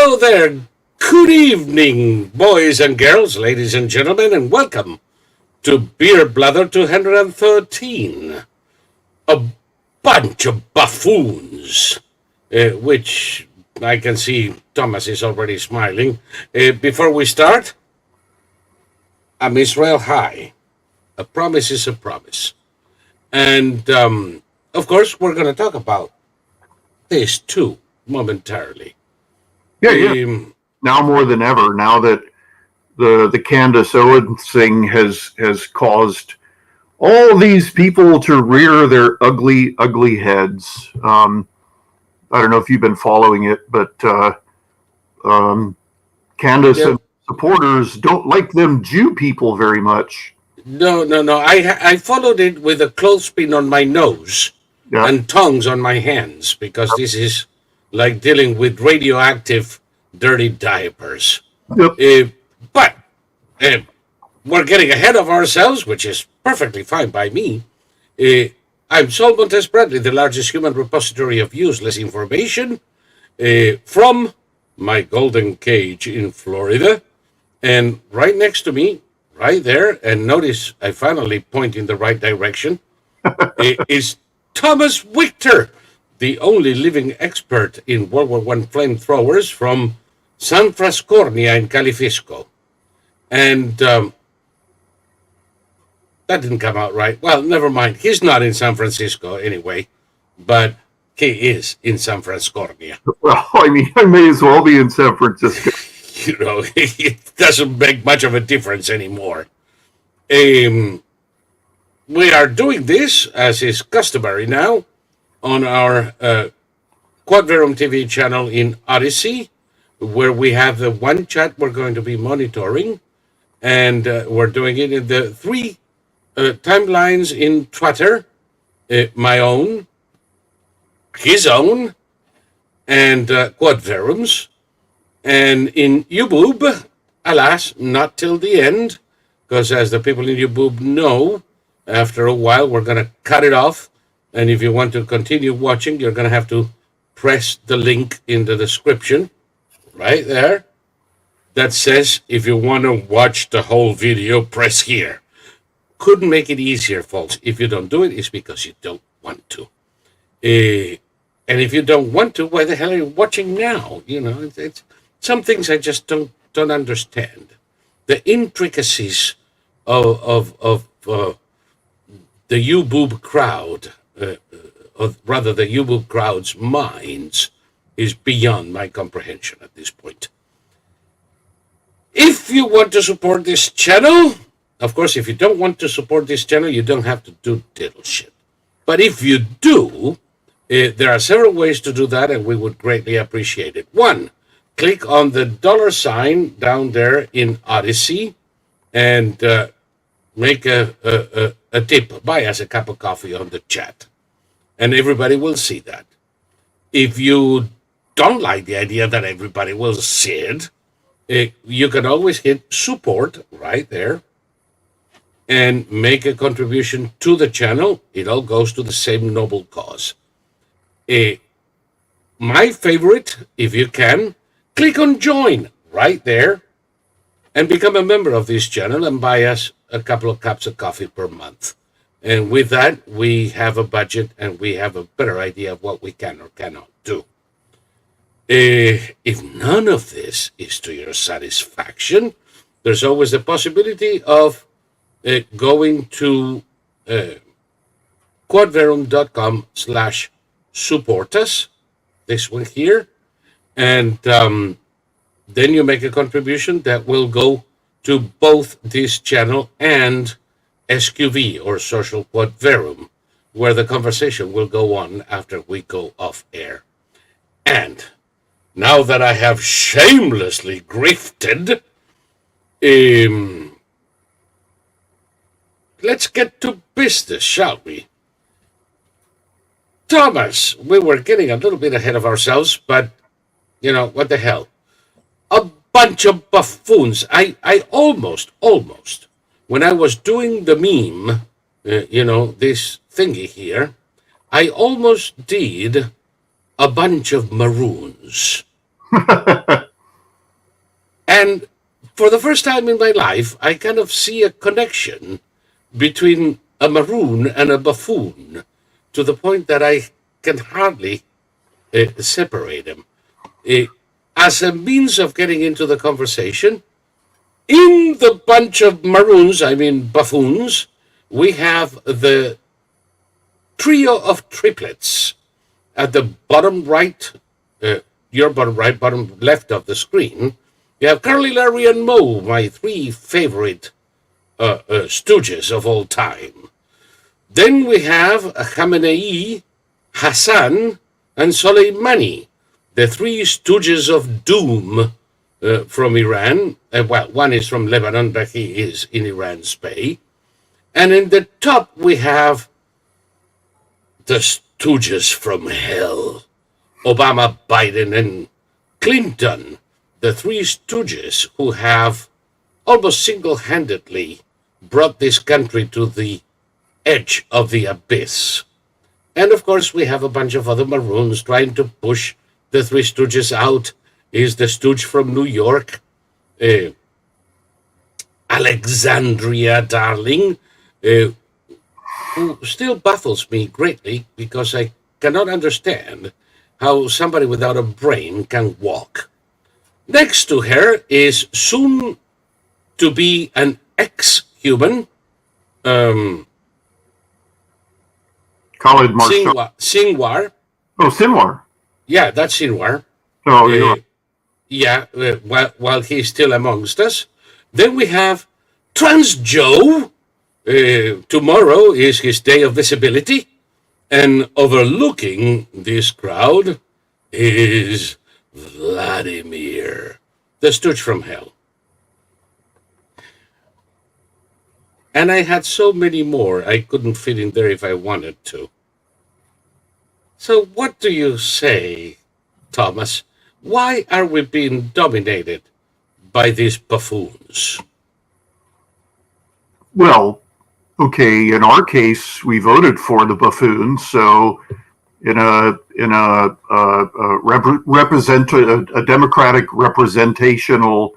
Hello there. Good evening, boys and girls, ladies and gentlemen, and welcome to Beer Blather 213. A bunch of buffoons, which I can see Thomas is already smiling. Before we start, I'm Israel High. A promise is a promise. And, of course, we're going to talk about this too, momentarily. Yeah. Now more than ever, now that the Candace Owens thing has caused all these people to rear their ugly, ugly heads. I don't know if you've been following it, but Candace and supporters don't like them Jew people very much. No. I followed it with a clothespin on my nose and tongs on my hands, because this is like dealing with radioactive, dirty diapers. But we're getting ahead of ourselves, which is perfectly fine by me. I'm Saul Montes Bradley, the largest human repository of useless information, from my golden cage in Florida. And right next to me, right there, and notice I finally point in the right direction, is Thomas Victor, the only living expert in World War I flamethrowers from San Frascornia in Califisco. And that didn't come out right. Well, never mind. He's not in San Francisco anyway, but he is in San Frascornia. Well, I mean, I may as well be in San Francisco. You know, it doesn't make much of a difference anymore. We are doing this, as is customary now, on our Quad Verum TV channel in Odyssey, where we have the one chat we're going to be monitoring, and we're doing it in the three timelines in Twitter, my own, his own, and Quad Verum's, and in YouTube, alas, not till the end, because as the people in YouTube know, after a while we're going to cut it off. And if you want to continue watching, you're going to have to press the link in the description right there that says, if you want to watch the whole video, press here. Couldn't make it easier, folks. If you don't do it, it's because you don't want to. And if you don't want to, why the hell are you watching now? You know, it's some things I just don't understand. The intricacies of the YouBoob crowd, rather the YouBoob crowd's minds, is beyond my comprehension at this point. If you want to support this channel, of course, if you don't want to support this channel, you don't have to do diddle shit. But if you do, there are several ways to do that, and we would greatly appreciate it. One, click on the $sign down there in Odyssey and make a tip. Buy us a cup of coffee on the chat, and everybody will see that. If you don't like the idea that everybody will see it, you can always hit support right there and make a contribution to the channel. It all goes to the same noble cause. My favorite, if you can, click on join right there and become a member of this channel and buy us a couple of cups of coffee per month. And with that, we have a budget and we have a better idea of what we can or cannot do. If none of this is to your satisfaction, there's always the possibility of going to quadverum.com/support us, this one here, and then you make a contribution that will go to both this channel and SQV, or Social Quad Verum, where the conversation will go on after we go off air. And now that I have shamelessly grifted, let's get to business, shall we? Thomas, we were getting a little bit ahead of ourselves, but, you know, what the hell? A bunch of buffoons. I almost, when I was doing the meme, this thingy here, I almost did a bunch of maroons. And for the first time in my life, I kind of see a connection between a maroon and a buffoon to the point that I can hardly separate them. As a means of getting into the conversation, in the bunch of maroons, I mean buffoons, we have the trio of triplets at the bottom right, your bottom right, bottom left of the screen. You have Curly, Larry, and Moe, my three favorite stooges of all time. Then we have Khamenei, Hassan, and Soleimani, the three stooges of doom from Iran. Well, one is from Lebanon, but he is in Iran's pay. And in the top, we have the stooges from hell, Obama, Biden, and Clinton, the three stooges who have almost single-handedly brought this country to the edge of the abyss. And of course, we have a bunch of other maroons trying to push the three stooges out. Is the stooge from New York, Alexandria Darling, who still baffles me greatly because I cannot understand how somebody without a brain can walk. Next to her is soon to be an ex-human, Khalid Sinwar. Oh, Sinwar. Yeah, that's Sinwar. Oh, yeah, while he's still amongst us. Then we have Trans Joe. Tomorrow is his day of visibility. And overlooking this crowd is Vladimir, the stooge from hell. And I had so many more, I couldn't fit in there if I wanted to. So what do you say, Thomas? Why are we being dominated by these buffoons? Well, okay, in our case, we voted for the buffoons, so in a democratic representational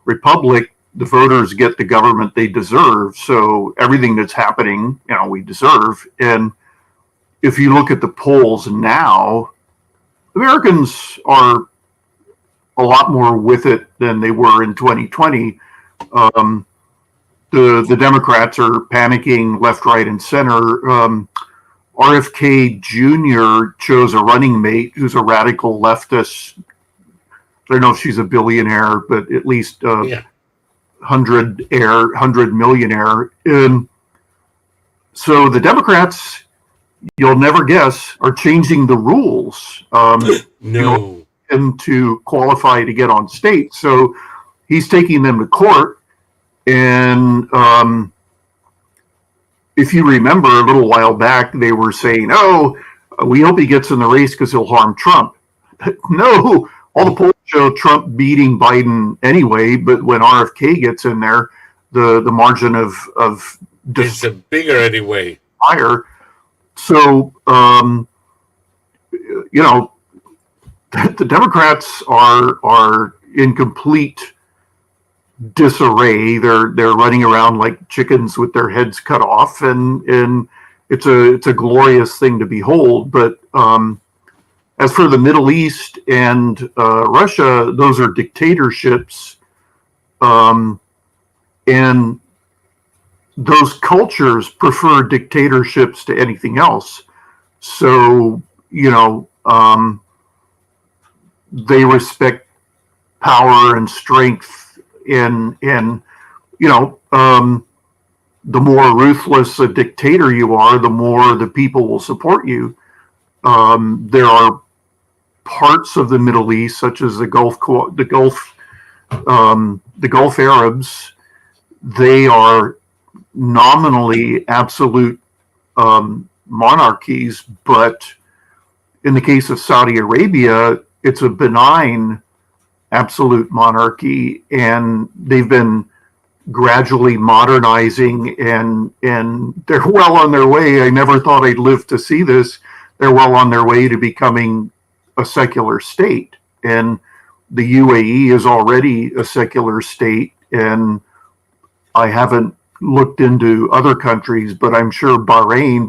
republic, the voters get the government they deserve. So everything that's happening, we deserve. And if you look at the polls now, Americans are a lot more with it than they were in 2020. The Democrats are panicking left, right, and center. RFK Jr. chose a running mate who's a radical leftist. I don't know if she's a billionaire, but at least 100 millionaire. So the Democrats, you'll never guess, are changing the rules. No. And to qualify to get on state. So he's taking them to court. And if you remember a little while back, they were saying, we hope he gets in the race because he'll harm Trump. No, all the polls show Trump beating Biden anyway. But when RFK gets in there, the margin of it's bigger anyway. Higher. So, the Democrats are in complete disarray. They're running around like chickens with their heads cut off, and it's a glorious thing to behold. But as for the Middle East and Russia, those are dictatorships, and those cultures prefer dictatorships to anything else. So they respect power and strength, and the more ruthless a dictator you are, the more the people will support you. There are parts of the Middle East, such as the Gulf Arabs. They are nominally absolute monarchies, but in the case of Saudi Arabia, it's a benign absolute monarchy, and they've been gradually modernizing, and they're well on their way. I never thought I'd live to see this. They're well on their way to becoming a secular state, and the UAE is already a secular state, and I haven't looked into other countries, but I'm sure Bahrain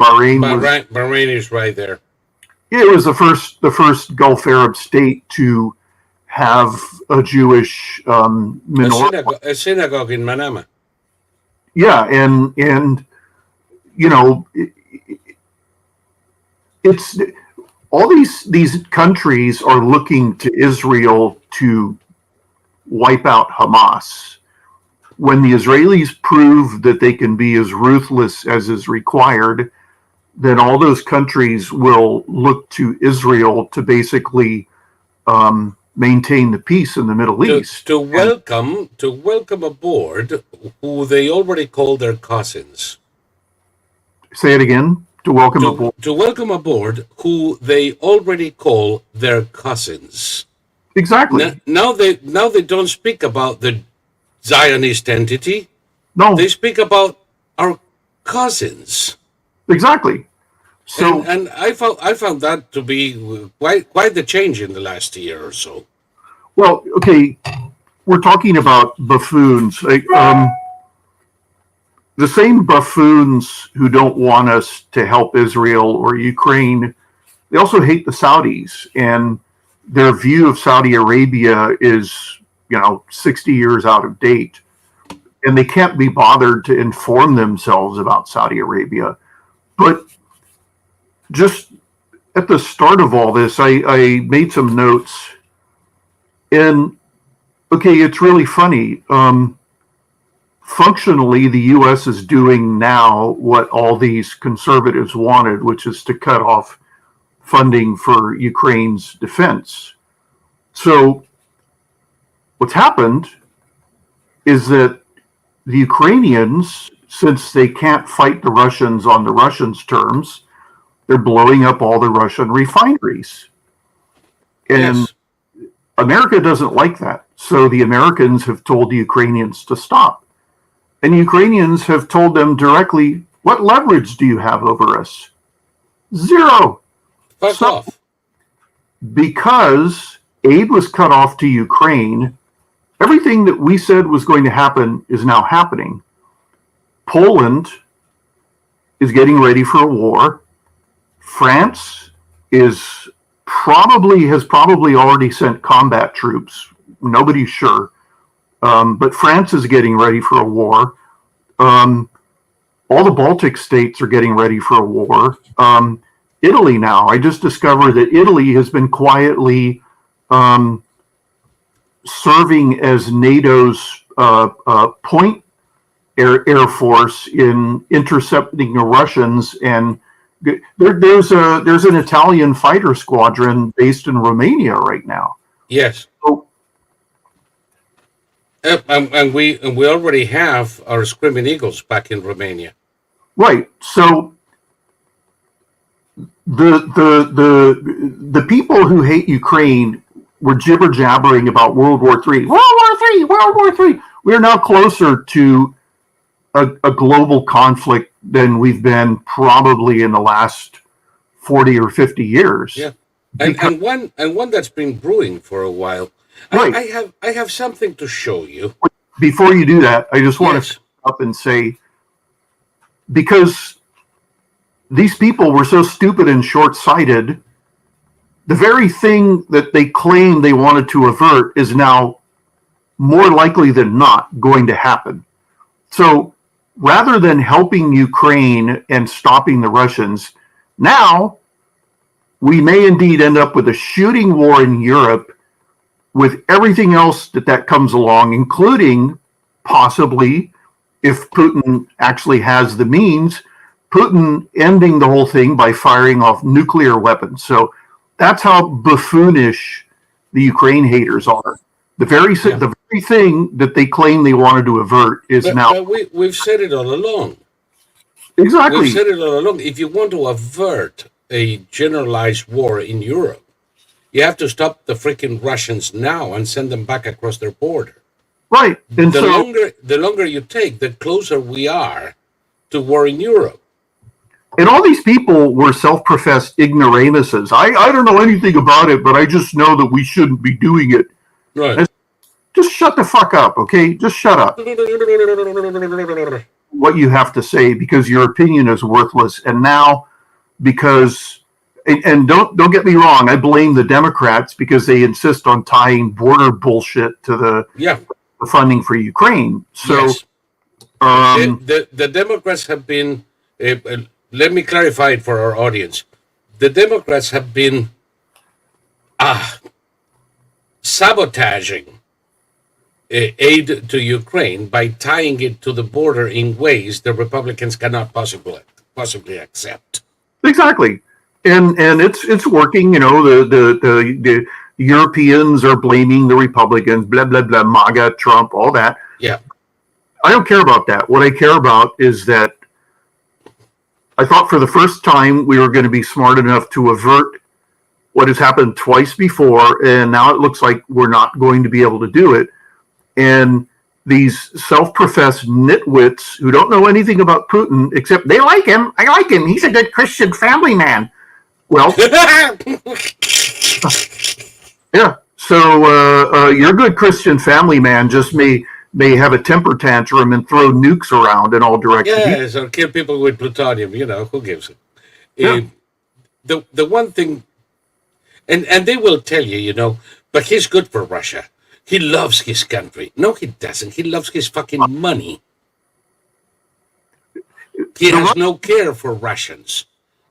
is right there. It was the first Gulf Arab state to have a Jewish minority. A synagogue in Manama. Yeah, and you know, it's all these countries are looking to Israel to wipe out Hamas. When the Israelis prove that they can be as ruthless as is required, then all those countries will look to Israel to basically maintain the peace in the Middle East. To welcome aboard who they already call their cousins. Say it again. To welcome aboard. To welcome aboard who they already call their cousins. Exactly. Now they don't speak about the Zionist entity. No. They speak about our cousins. Exactly. So and I found that to be quite the change in the last year or so. Well, okay, we're talking about buffoons. The same buffoons who don't want us to help Israel or Ukraine, they also hate the Saudis, and their view of Saudi Arabia is, 60 years out of date, and they can't be bothered to inform themselves about Saudi Arabia. But just at the start of all this, I made some notes, and okay, it's really funny. Functionally, the U.S. is doing now what all these conservatives wanted, which is to cut off funding for Ukraine's defense. So what's happened is that the Ukrainians, since they can't fight the Russians on the Russians' terms, they're blowing up all the Russian refineries. And yes. America doesn't like that. So the Americans have told the Ukrainians to stop. And the Ukrainians have told them directly, what leverage do you have over us? Zero. Fuck off. Because aid was cut off to Ukraine, everything that we said was going to happen is now happening. Poland is getting ready for a war. France has probably already sent combat troops. Nobody's sure. But France is getting ready for a war. All the Baltic states are getting ready for a war. Italy now, I just discovered that Italy has been quietly serving as NATO's point air force in intercepting the Russians, and there's an Italian fighter squadron based in Romania right now. Yes. So, and we already have our Screaming Eagles back in Romania. Right. So the people who hate Ukraine were jibber jabbering about World War III. World War III. We are now closer to a global conflict than we've been probably in the last 40 or 50 years. Yeah. And one that's been brewing for a while. Right. I have something to show you. Before you do that, I just want to stop up and say, because these people were so stupid and short-sighted, the very thing that they claimed they wanted to avert is now more likely than not going to happen. So rather than helping Ukraine and stopping the Russians, now we may indeed end up with a shooting war in Europe with everything else that comes along, including possibly, if Putin actually has the means, Putin ending the whole thing by firing off nuclear weapons. So that's how buffoonish the Ukraine haters are. The very thing that they claim they wanted to avert is now. We've said it all along. Exactly. We've said it all along. If you want to avert a generalized war in Europe, you have to stop the freaking Russians now and send them back across their border. Right. And the longer you take, the closer we are to war in Europe. And all these people were self-professed ignoramuses. I don't know anything about it, but I just know that we shouldn't be doing it. Right. Just shut the fuck up, okay? Just shut up. What you have to say, because your opinion is worthless. And now, because, and don't get me wrong, I blame the Democrats because they insist on tying border bullshit to the funding for Ukraine. So, yes. The Democrats have been. Let me clarify it for our audience. The Democrats have been sabotaging aid to Ukraine by tying it to the border in ways the Republicans cannot possibly accept. Exactly, and it's working. You know, the Europeans are blaming the Republicans, blah blah blah, MAGA, Trump, all that. Yeah, I don't care about that. What I care about is that I thought for the first time we were going to be smart enough to avert what has happened twice before, and now it looks like we're not going to be able to do it. And these self-professed nitwits who don't know anything about Putin, except they like him. I like him. He's a good Christian family man. Well, yeah. So your good Christian family man just may have a temper tantrum and throw nukes around in all directions. Yes, or kill people with plutonium. You know, who gives it? Yeah. The one thing, and they will tell you, you know, but he's good for Russia. He loves his country. No, he doesn't. He loves his fucking money. He has no care for Russians.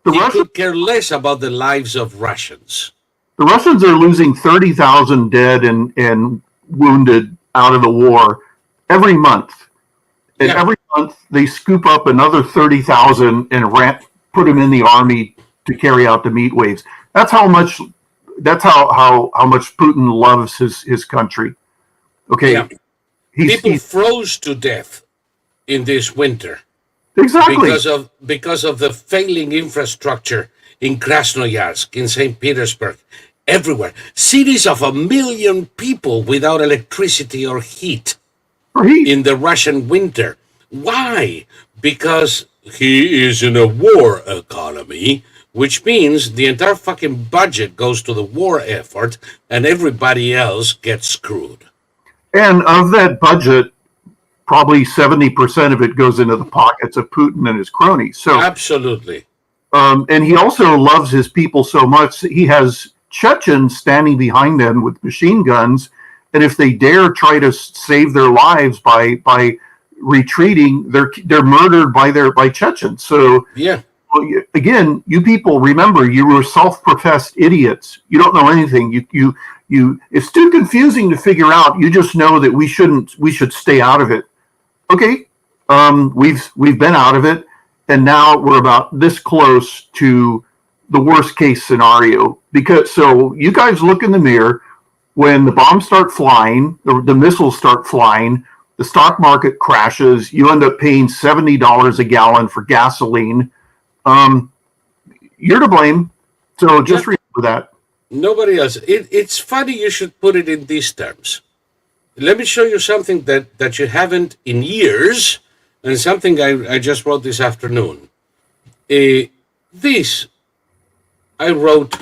He could care less about the lives of Russians. The Russians are losing 30,000 dead and wounded out of the war every month. And every month they scoop up another 30,000 and put them in the army to carry out the meat waves. That's how much Putin loves his country. Okay. Yeah. People froze to death in this winter. Exactly. Because of the failing infrastructure in Krasnoyarsk, in St. Petersburg, everywhere. Cities of 1 million people without electricity or heat in the Russian winter. Why? Because he is in a war economy, which means the entire fucking budget goes to the war effort and everybody else gets screwed. And of that budget, probably 70% of it goes into the pockets of Putin and his cronies. So absolutely. And he also loves his people so much that he has Chechens standing behind them with machine guns. And if they dare try to save their lives by retreating, they're murdered by Chechens. So yeah. Again, you people, remember, you were self-professed idiots. You don't know anything. You. It's too confusing to figure out. You just know that we should stay out of it. Okay, we've been out of it, and now we're about this close to the worst case scenario. So you guys look in the mirror when the bombs start flying, the missiles start flying, the stock market crashes. You end up paying $70 a gallon for gasoline. You're to blame. So just remember that. Nobody else. It's funny you should put it in these terms. Let me show you something that you haven't in years, and something I just wrote this afternoon. This I wrote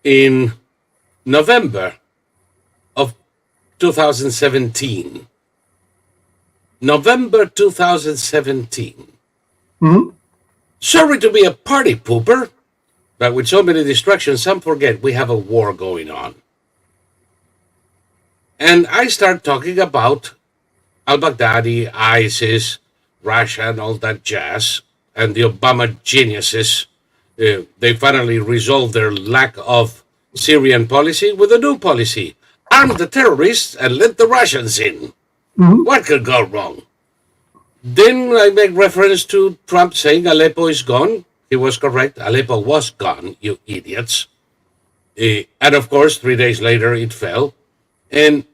in November of 2017. November 2017. Mm-hmm. Sorry to be a party pooper, but with so many distractions, some forget we have a war going on. And I start talking about al-Baghdadi, ISIS, Russia, and all that jazz, and the Obama geniuses. They finally resolved their lack of Syrian policy with a new policy. Arm the terrorists and let the Russians in. Mm-hmm. What could go wrong? Then I make reference to Trump saying Aleppo is gone. He was correct. Aleppo was gone, you idiots. And of course, 3 days later, it fell. And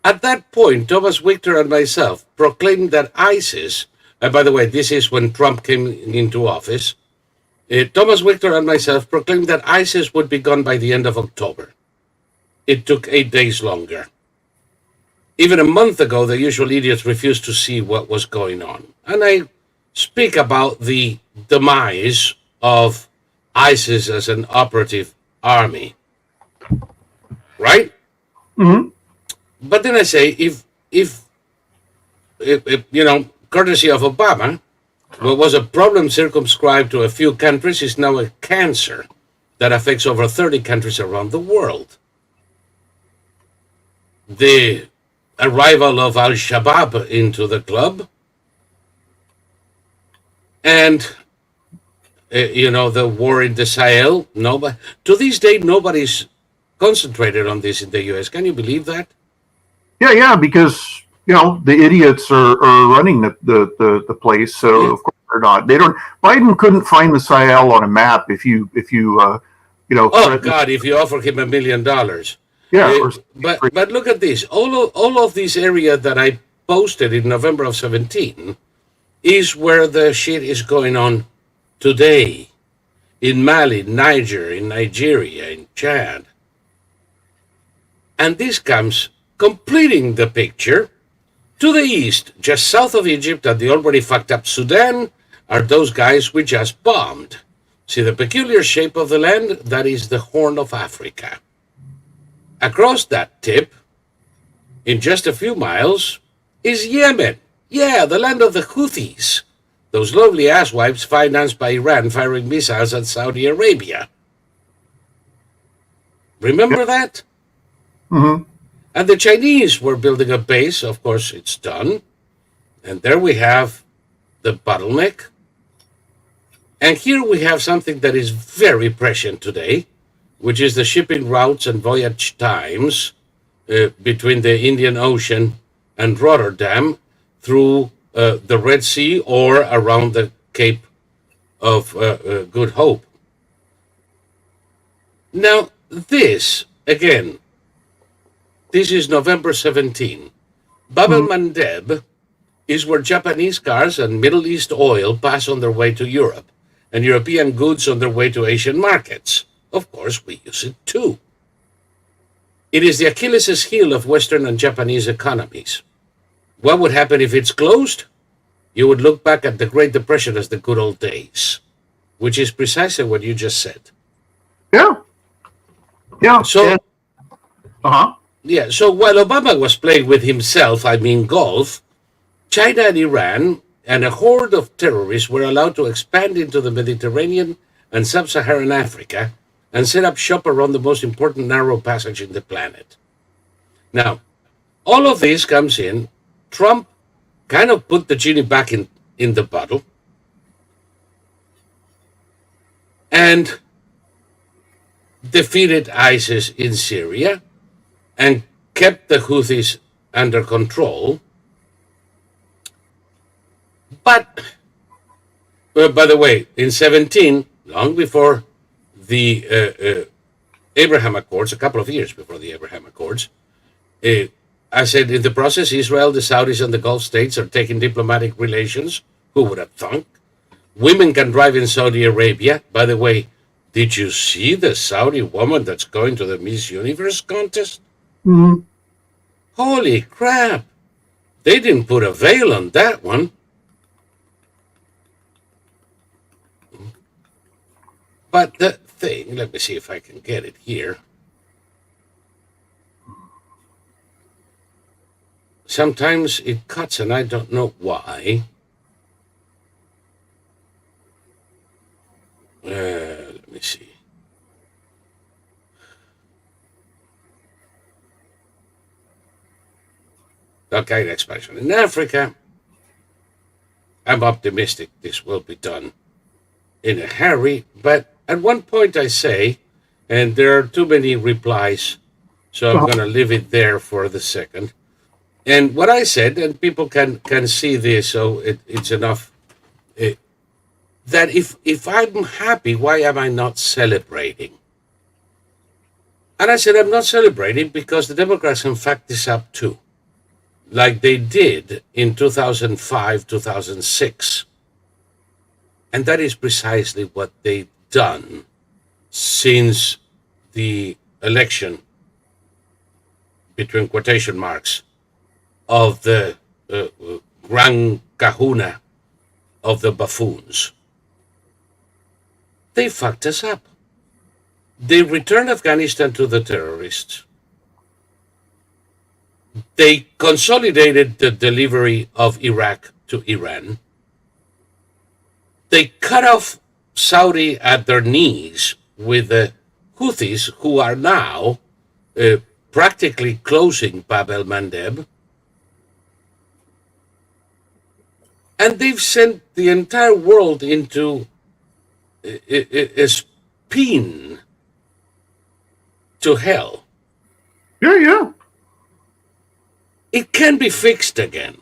at that point, Thomas Victor and myself proclaimed that ISIS, and by the way, this is when Trump came into office, Thomas Victor and myself proclaimed that ISIS would be gone by the end of October. It took 8 days longer. Even a month ago, the usual idiots refused to see what was going on. And I speak about the demise of ISIS as an operative army. Right? Hmm. But then I say, if courtesy of Obama, what was a problem circumscribed to a few countries is now a cancer that affects over 30 countries around the world. The arrival of Al Shabaab into the club, and the war in the Sahel. Nobody, to this day, nobody's concentrated on this in the U.S. Can you believe that? Yeah, because the idiots are running the place, so Yeah. of course they're not. They don't. Biden couldn't find the Sahel on a map if you Oh God! If you offer him $1 million, yeah, Uh, or but look at this. All of this area that I posted in November of 17 is where the shit is going on today in Mali, Niger, in Nigeria, in Chad. And this comes completing the picture. To the east, just south of Egypt and the already fucked up Sudan, are those guys we just bombed. See the peculiar shape of the land? That is the Horn of Africa. Across that tip, in just a few miles, is Yemen. Yeah, the land of the Houthis. Those lovely asswipes financed by Iran firing missiles at Saudi Arabia. Remember that? Mm-hmm. And the Chinese were building a base. Of course, it's done. And there we have the bottleneck. And here we have something that is very prescient today, which is the shipping routes and voyage times between the Indian Ocean and Rotterdam through the Red Sea or around the Cape of Good Hope. Now, this, again, this is November 17. Bab el Mm-hmm. Mandeb is where Japanese cars and Middle East oil pass on their way to Europe, and European goods on their way to Asian markets. Of course, we use it too. It is the Achilles' heel of Western and Japanese economies. What would happen if it's closed? You would look back at the Great Depression as the good old days, which is precisely what you just said. Yeah. So, Uh-huh. yeah, so while Obama was playing with himself, I mean golf, China and Iran and a horde of terrorists were allowed to expand into the Mediterranean and sub-Saharan Africa and set up shop around the most important narrow passage in the planet. Now, all of this comes in. Trump kind of put the genie back in the bottle. And defeated ISIS in Syria and kept the Houthis under control. But, by the way, in 17, long before the Abraham Accords, a couple of years before the Abraham Accords, I said, in the process, Israel, the Saudis, and the Gulf states are taking diplomatic relations. Who would have thunk? Women can drive in Saudi Arabia. By the way, did you see the Saudi woman that's going to the Miss Universe contest? Mm-hmm. Holy crap. They didn't put a veil on that one. But the thing, let me see if I can get it here. Sometimes it cuts and I don't know why. Let me see. Okay, expansion in Africa. I'm optimistic this will be done in a hurry, but at one point I say, and there are too many replies, so I'm going to leave it there for the second. And what I said, and people can see this, so it's enough, that if I'm happy, why am I not celebrating? And I said, I'm not celebrating because the Democrats can fuck this up too, like they did in 2005, 2006. And that is precisely what they've done since the election, between quotation marks, of the Grand Kahuna of the buffoons. They fucked us up. They returned Afghanistan to the terrorists. They consolidated the delivery of Iraq to Iran. They cut off Saudi at their knees with the Houthis, who are now practically closing Bab el Mandeb. And they've sent the entire world into a spin to hell. Yeah. It can be fixed again.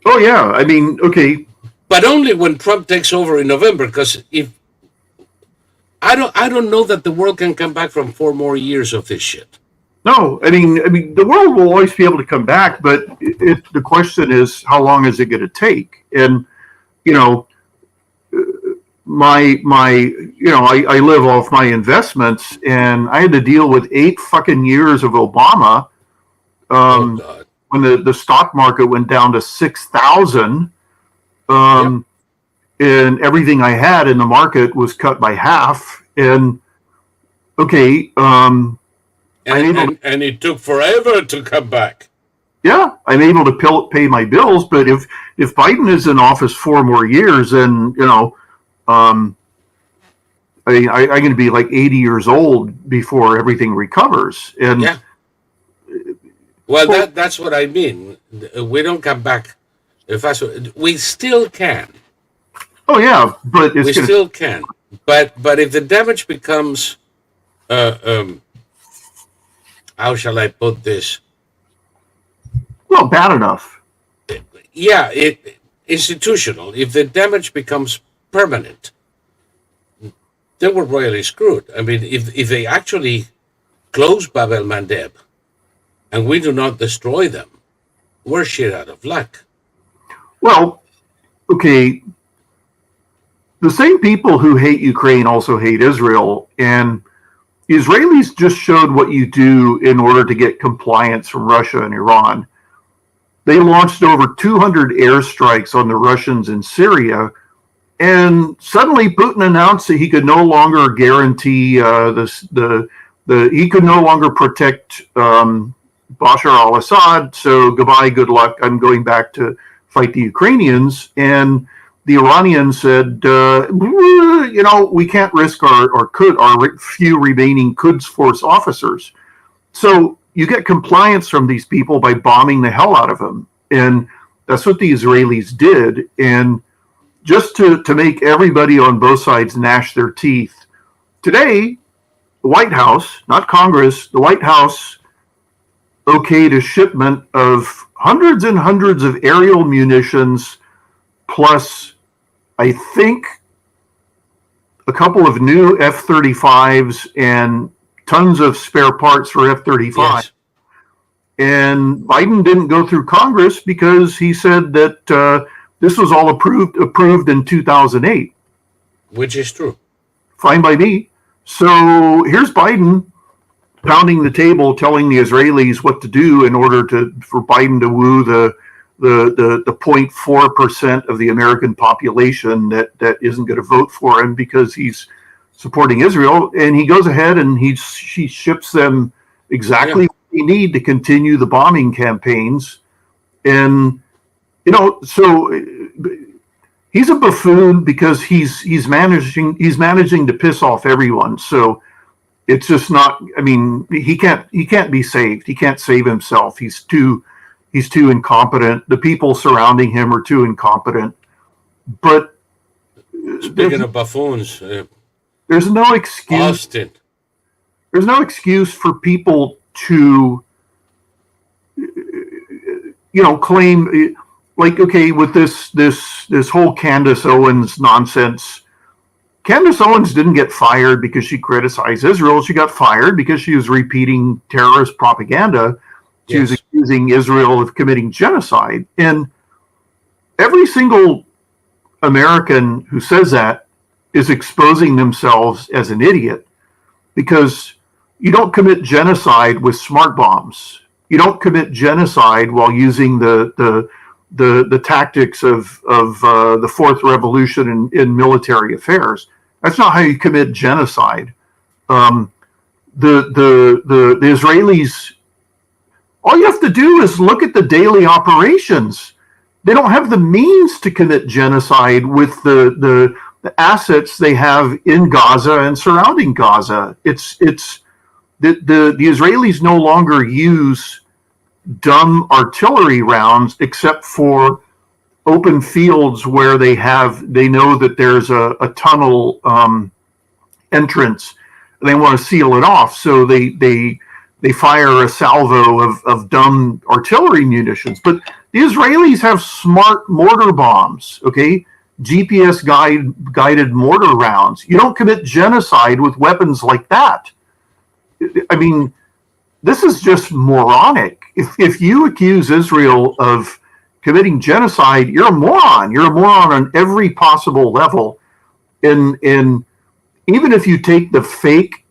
Oh, yeah. I mean, okay. But only when Trump takes over in November, because if I don't know that the world can come back from 4 more years of this shit. No, I mean, the world will always be able to come back, but the question is, how long is it going to take? And you know, I live off my investments, and I had to deal with 8 fucking years of Obama. When the stock market went down to 6,000, and everything I had in the market was cut by half. And okay, and it took forever to come back. Yeah, I'm able to pay my bills, but if Biden is in office 4 more years, then I'm going to be like 80 years old before everything recovers. And yeah. Well, that's what I mean. We don't come back fast. We still can. Oh yeah, but we still can. But if the damage becomes, how shall I put this? Well, bad enough. Yeah, institutional. If the damage becomes permanent, then we're royally screwed. I mean, if they actually close Bab el Mandeb, and we do not destroy them, we're shit out of luck. Well, okay. The same people who hate Ukraine also hate Israel, and Israelis just showed what you do in order to get compliance from Russia and Iran. They launched over 200 airstrikes on the Russians in Syria, and suddenly Putin announced that he could no longer guarantee he could no longer protect Bashar al-Assad. So goodbye, good luck. I'm going back to fight the Ukrainians. And the Iranians said, we can't risk our few remaining Quds Force officers. So you get compliance from these people by bombing the hell out of them. And that's what the Israelis did. And just to make everybody on both sides gnash their teeth, today, the White House, not Congress, the White House okayed a shipment of hundreds and hundreds of aerial munitions, plus, I think, a couple of new F-35s and tons of spare parts for F-35. Yes. And Biden didn't go through Congress because he said that this was all approved in 2008. Which is true. Fine by me. So here's Biden pounding the table, telling the Israelis what to do in order for Biden to woo the 0.4% of the American population that isn't going to vote for him because he's supporting Israel. And he goes ahead and he ships them exactly what they need to continue the bombing campaigns. And so he's a buffoon because he's managing to piss off everyone. So it's just not. I mean, he can't be saved. He can't save himself. He's too incompetent. The people surrounding him are too incompetent. But speaking of buffoons, there's no excuse. Austin. There's no excuse for people to, claim. Like, okay, with this whole Candace Owens nonsense, Candace Owens didn't get fired because she criticized Israel. She got fired because she was repeating terrorist propaganda. She was accusing Israel of committing genocide. And every single American who says that is exposing themselves as an idiot, because you don't commit genocide with smart bombs. You don't commit genocide while using the tactics of the Fourth Revolution in military affairs. That's not how you commit genocide. The Israelis, all you have to do is look at the daily operations. They don't have the means to commit genocide with the assets they have in Gaza and surrounding Gaza. It's the Israelis no longer use dumb artillery rounds except for open fields where they know that there's a tunnel entrance. They want to seal it off, so they fire a salvo of dumb artillery munitions. But the Israelis have smart mortar bombs, okay? GPS guided mortar rounds. You don't commit genocide with weapons like that. I mean, this is just moronic. If you accuse Israel of committing genocide, you're a moron. You're a moron on every possible level. In even if you take the fake,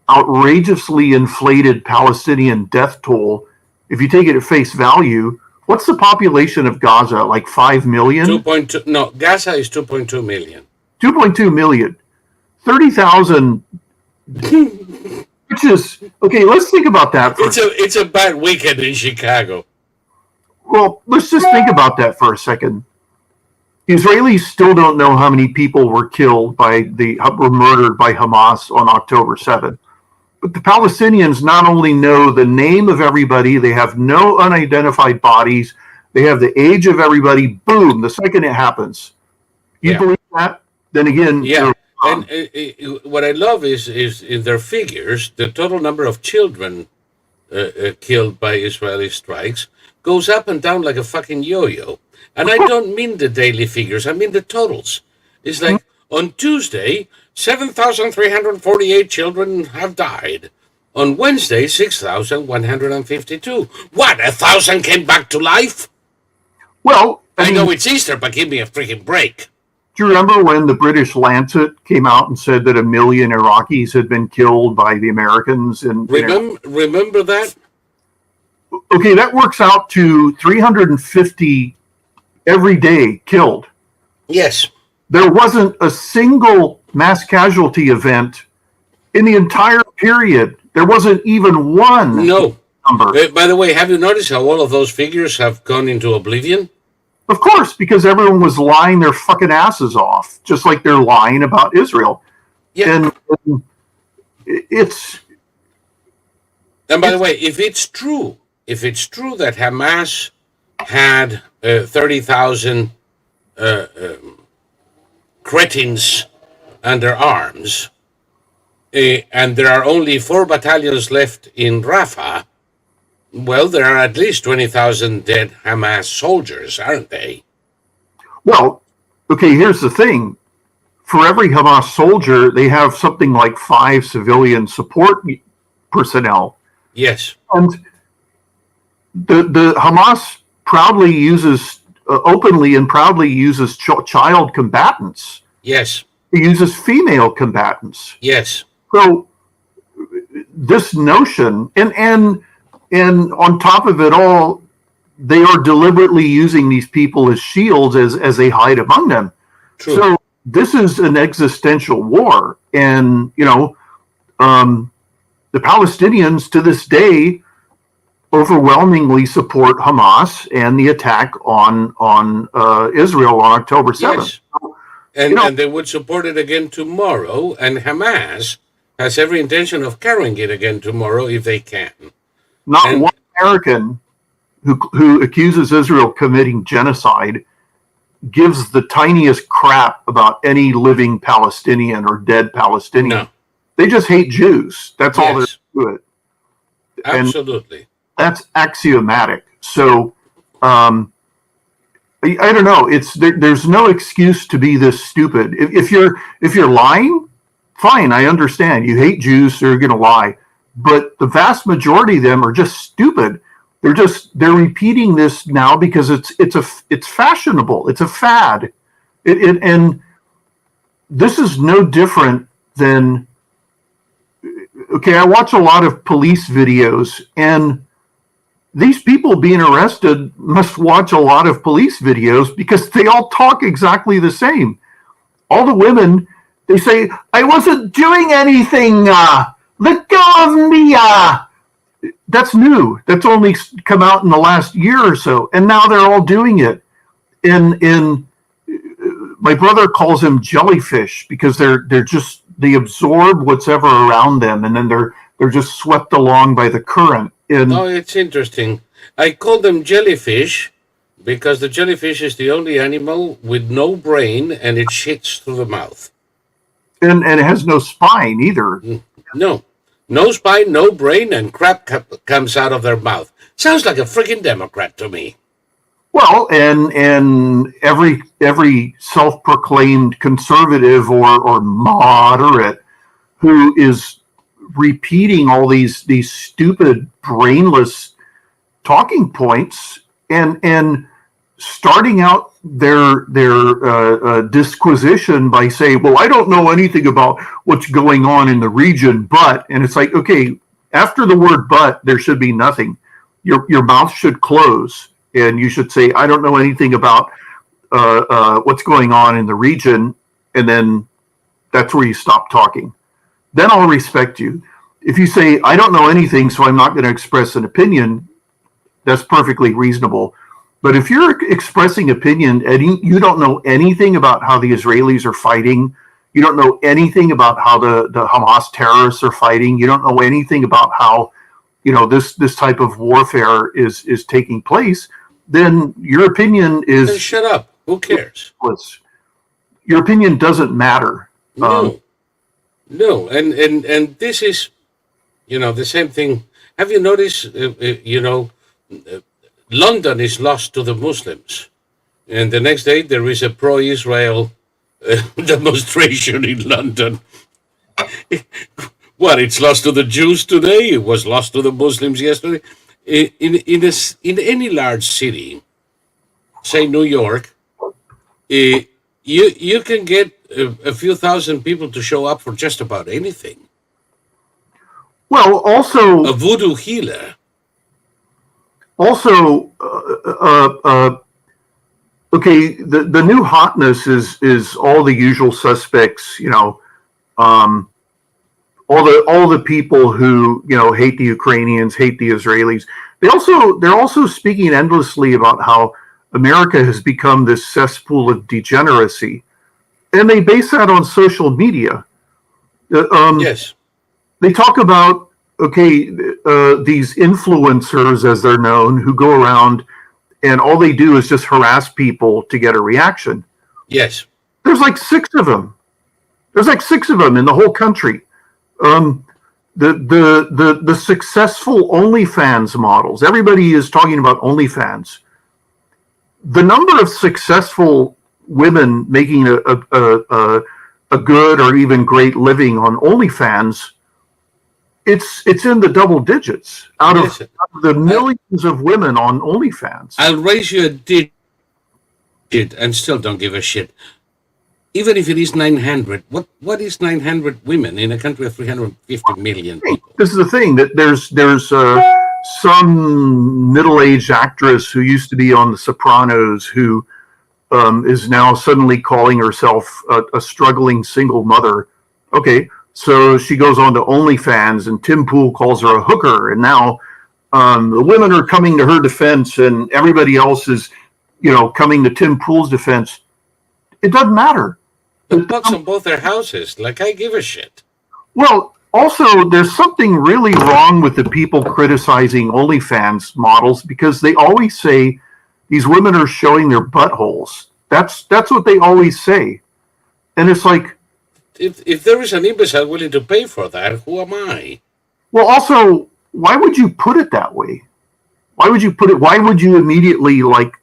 outrageously inflated Palestinian death toll, if you take it at face value, what's the population of Gaza? Like 5 million? 2.2. No, Gaza is 2.2 million. 2.2 million. 30,000. Which is, okay, let's think about that. It's a bad weekend in Chicago. Well, let's just think about that for a second. The Israelis still don't know how many people were murdered by Hamas on October 7th. But the Palestinians not only know the name of everybody, they have no unidentified bodies, they have the age of everybody. Boom, the second it happens. You believe that? Then again, yeah. And what I love is in their figures, the total number of children killed by Israeli strikes goes up and down like a fucking yo-yo. And I don't mean the daily figures, I mean the totals. It's like on Tuesday, 7,348 children have died. On Wednesday, 6,152. What, 1,000 came back to life? Well, I know it's Easter, but give me a freaking break. Do you remember when the British Lancet came out and said that 1 million Iraqis had been killed by the Americans? Remember that? Okay, that works out to 350 every day killed. Yes. There wasn't a single mass casualty event in the entire period. There wasn't even one number. By the way, have you noticed how all of those figures have gone into oblivion? Of course, because everyone was lying their fucking asses off, just like they're lying about Israel. Yeah. And it's... And by the way, if it's true that Hamas had 30,000 cretins under arms, and there are only 4 battalions left in Rafah, well, there are at least 20,000 dead Hamas soldiers, aren't they? Well, okay, here's the thing. For every Hamas soldier, they have something like 5 civilian support personnel. Yes. And the Hamas proudly uses, openly and proudly uses child combatants. Yes. It uses female combatants. Yes. So this notion, and on top of it all, they are deliberately using these people as shields as they hide among them. True. So this is an existential war. And, the Palestinians to this day overwhelmingly support Hamas and the attack on Israel on October 7th. Yes. And they would support it again tomorrow. And Hamas has every intention of carrying it again tomorrow if they can. Not one American who accuses Israel of committing genocide gives the tiniest crap about any living Palestinian or dead Palestinian. No. They just hate Jews. That's all there is to it. Absolutely. And that's axiomatic. So, I don't know. There's no excuse to be this stupid. If you're lying, fine. I understand. You hate Jews, so you're going to lie. But the vast majority of them are just stupid. They're repeating this now because it's fashionable. It's a fad. And this is no different than, okay, I watch a lot of police videos, and these people being arrested must watch a lot of police videos because they all talk exactly the same. All the women, they say, I wasn't doing anything. Let go of me. That's new. That's only come out in the last year or so, and now they're all doing it. In my brother calls them jellyfish because they absorb what's ever around them, and then they're just swept along by the current. Oh, it's interesting. I call them jellyfish because the jellyfish is the only animal with no brain, and it shits through the mouth. And it has no spine either. No spine, no brain, and crap comes out of their mouth. Sounds like a freaking Democrat to me. Well, and every self-proclaimed conservative or moderate who is repeating all these stupid, brainless talking points and starting out their disquisition by saying, well, I don't know anything about what's going on in the region, but, and it's like, okay, after the word but, there should be nothing. Your mouth should close, and you should say, I don't know anything about what's going on in the region, and then that's where you stop talking. Then I'll respect you. If you say, I don't know anything, so I'm not going to express an opinion, that's perfectly reasonable. But if you're expressing opinion and you don't know anything about how the Israelis are fighting, you don't know anything about how the Hamas terrorists are fighting, you don't know anything about how, this type of warfare is taking place, then your opinion is... Then shut up. Who cares? Your opinion doesn't matter. No. And this is, the same thing. Have you noticed, London is lost to the Muslims, and the next day there is a pro-Israel demonstration in London. What, it's lost to the Jews today? It was lost to the Muslims yesterday. In any large city, say New York, you can get a few thousand people to show up for just about anything. Well, also a voodoo healer. Also, okay, the new hotness is all the usual suspects, all the people who hate the Ukrainians, hate the Israelis. They're also speaking endlessly about how America has become this cesspool of degeneracy, and they base that on social media. Yes, they talk about these influencers, as they're known, who go around and all they do is just harass people to get a reaction. Yes, there's like 6 of them. There's like 6 of them in the whole country. The successful OnlyFans models. Everybody is talking about OnlyFans. The number of successful women making a good or even great living on OnlyFans, it's in the double digits out of the millions of women on OnlyFans. I'll raise you a digit and still don't give a shit. Even if it is 900, what is 900 women in a country of 350 million people? This is the thing, that there's some middle-aged actress who used to be on The Sopranos who is now suddenly calling herself a struggling single mother. Okay, so she goes on to OnlyFans, and Tim Pool calls her a hooker, and now the women are coming to her defense, and everybody else is, coming to Tim Pool's defense. It doesn't matter. The bucks on both their houses. Like, I give a shit. Well, also, there's something really wrong with the people criticizing OnlyFans models, because they always say these women are showing their buttholes. That's what they always say. And it's like... If there is an imbecile willing to pay for that, who am I? Well, also, why would you put it that way? Why would you immediately, like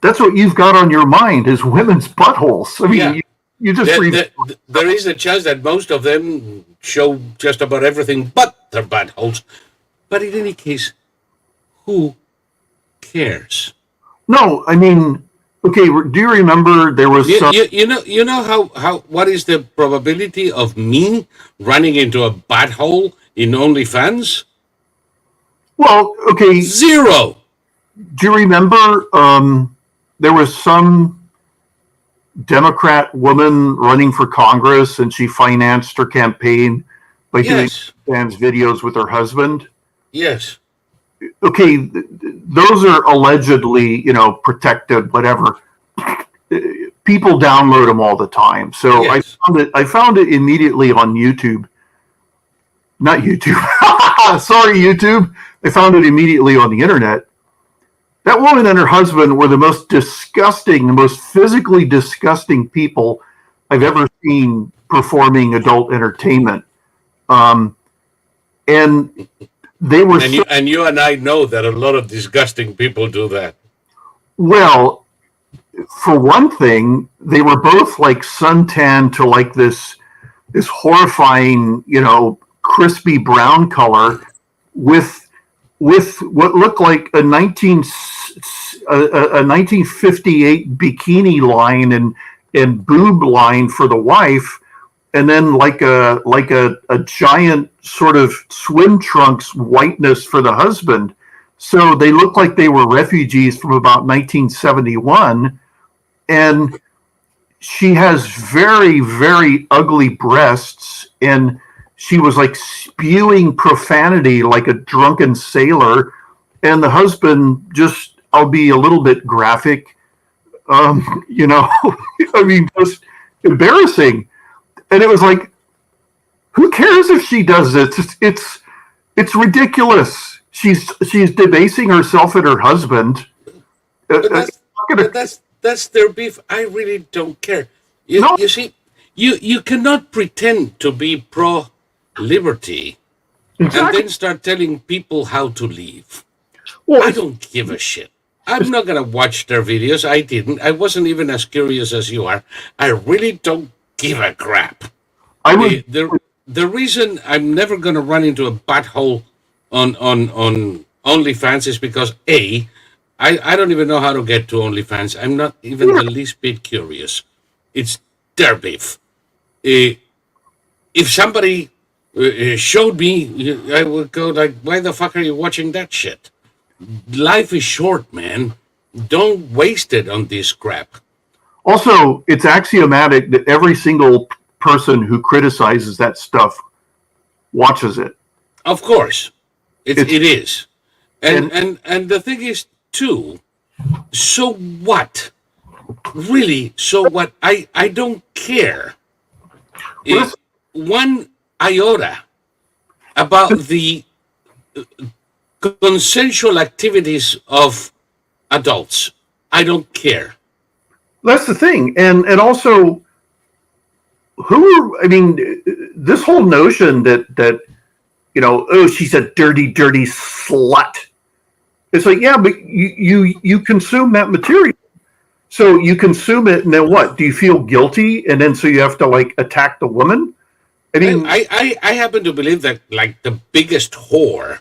that's what you've got on your mind is women's buttholes. I mean, you just... There is a chance that most of them show just about everything but their buttholes. But in any case, who cares? No, I mean, okay, do you remember there was some... You know how what is the probability of me running into a butthole in OnlyFans? Well, okay. 0. Do you remember there was some Democrat woman running for Congress, and she financed her campaign by doing fans videos with her husband? Yes. Okay, those are allegedly, protected, whatever. People download them all the time. So Yes. I found it immediately on YouTube. Not YouTube. Sorry, YouTube. I found it immediately on the internet. That woman and her husband were the most disgusting, the most physically disgusting people I've ever seen performing adult entertainment. And they were And you and I know that a lot of disgusting people do that. well, for one thing, they were both like suntan to like this horrifying, crispy brown color with what looked like a 1958 bikini line and boob line for the wife, and then like a giant sort of swim trunks whiteness for the husband. So they looked like they were refugees from about 1971. And she has very, very ugly breasts, and she was like spewing profanity like a drunken sailor. And the husband, just, I'll be a little bit graphic, I mean, just embarrassing. And it was like, who cares if she does it? It's ridiculous. She's debasing herself and her husband. But that's their beef. I really don't care. You see, you cannot pretend to be pro liberty and then start telling people how to live. Well, I don't give a shit. I'm not gonna watch their videos. I didn't. I wasn't even as curious as you are. I really don't give a crap. The reason I'm never gonna run into a butthole on OnlyFans is because I don't even know how to get to OnlyFans. I'm not even the least bit curious. It's their beef. If somebody showed me, I would go like, why the fuck are you watching that shit? Life is short, man. Don't waste it on this crap. Also, it's axiomatic that every single person who criticizes that stuff watches it. Of course. It is. And the thing is, too, so what? Really, so what? I don't care. One iota about the consensual activities of adults. I don't care. That's the thing. And also, this whole notion that she's a dirty slut. It's like, yeah, but you consume that material. So you consume it, and then what? Do you feel guilty? And then so you have to like attack the woman? I mean, I happen to believe that like the biggest whore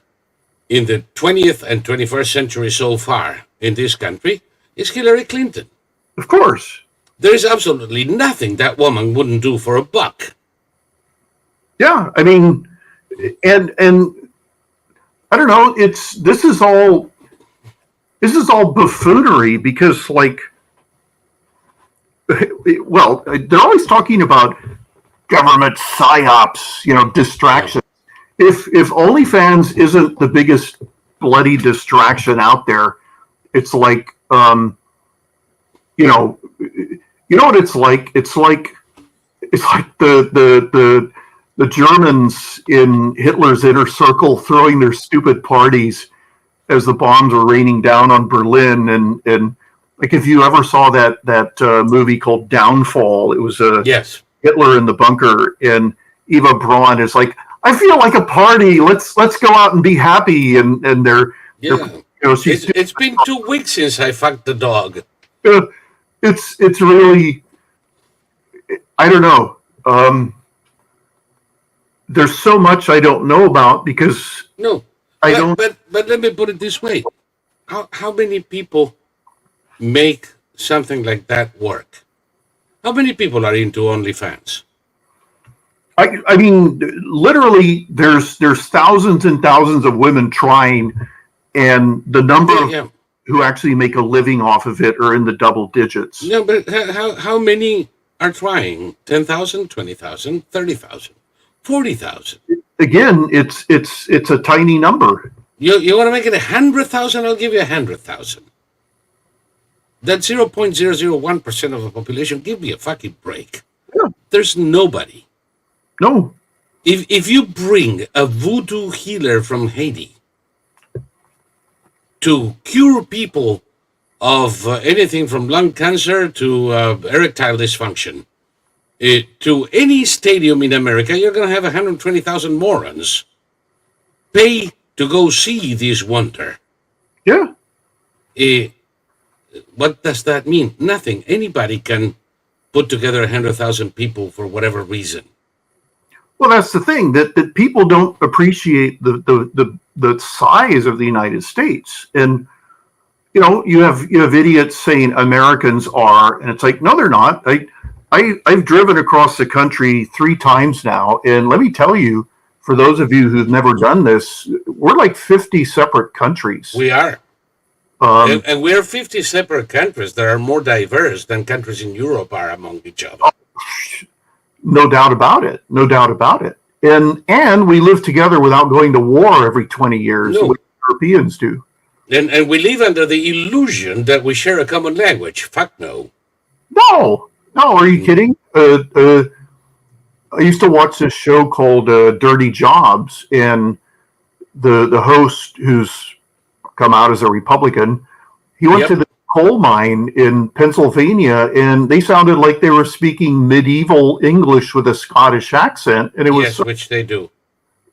in the 20th and 21st century so far in this country is Hillary Clinton. Of course. There is absolutely nothing that woman wouldn't do for a buck. Yeah, I mean, and I don't know. This is all buffoonery because, like, well, they're always talking about government psyops, distraction. If OnlyFans isn't the biggest bloody distraction out there, it's like, you know what it's like? It's like the Germans in Hitler's inner circle throwing their stupid parties as the bombs were raining down on Berlin. And like, if you ever saw that movie called Downfall, it was yes. Hitler in the bunker, and Eva Braun is like, I feel like a party. Let's go out and be happy. And they're it's been 2 weeks since I fucked the dog. It's really, I don't know. There's so much I don't know about because But let me put it this way: how many people make something like that work? How many people are into OnlyFans? I mean, literally, there's thousands and thousands of women trying, and the number of who actually make a living off of it are in the double digits. No, but how many are trying? 10,000, 20,000, 30,000, 40,000. Again, it's a tiny number. You want to make it 100,000? I'll give you 100,000. That's 0.001% of the population. Give me a fucking break. Yeah. There's nobody. No. If you bring a voodoo healer from Haiti to cure people of anything from lung cancer to erectile dysfunction to any stadium in America, you're going to have 120,000 morons pay to go see this wonder. Yeah. What does that mean? Nothing. Anybody can put together 100,000 people for whatever reason. Well, that's the thing, that people don't appreciate the size of the United States. And you have idiots saying Americans are, and it's like, no, they're not. I've driven across the country 3 times now, and let me tell you, for those of you who've never done this, we're like 50 separate countries. We are. And we're 50 separate countries that are more diverse than countries in Europe are among each other. No doubt about it. No doubt about it. And we live together without going to war every 20 years, the way Europeans do. And we live under the illusion that we share a common language. Fuck no. No, are you kidding? I used to watch this show called Dirty Jobs, and the host, who's come out as a Republican, he went to the coal mine in Pennsylvania, and they sounded like they were speaking medieval English with a Scottish accent, and it was which they do.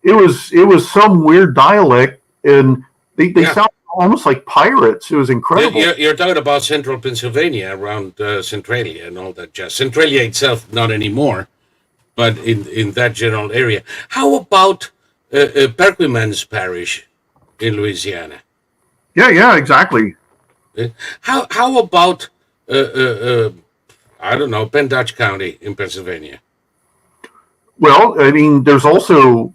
It was some weird dialect, and they sound almost like pirates. It was incredible. You're talking about central Pennsylvania, around Centralia and all that jazz. Centralia itself, not anymore, but in that general area. How about Perquimans Parish in Louisiana? Yeah, exactly. How about I don't know, Penn Dutch County in Pennsylvania? Well, I mean, there's also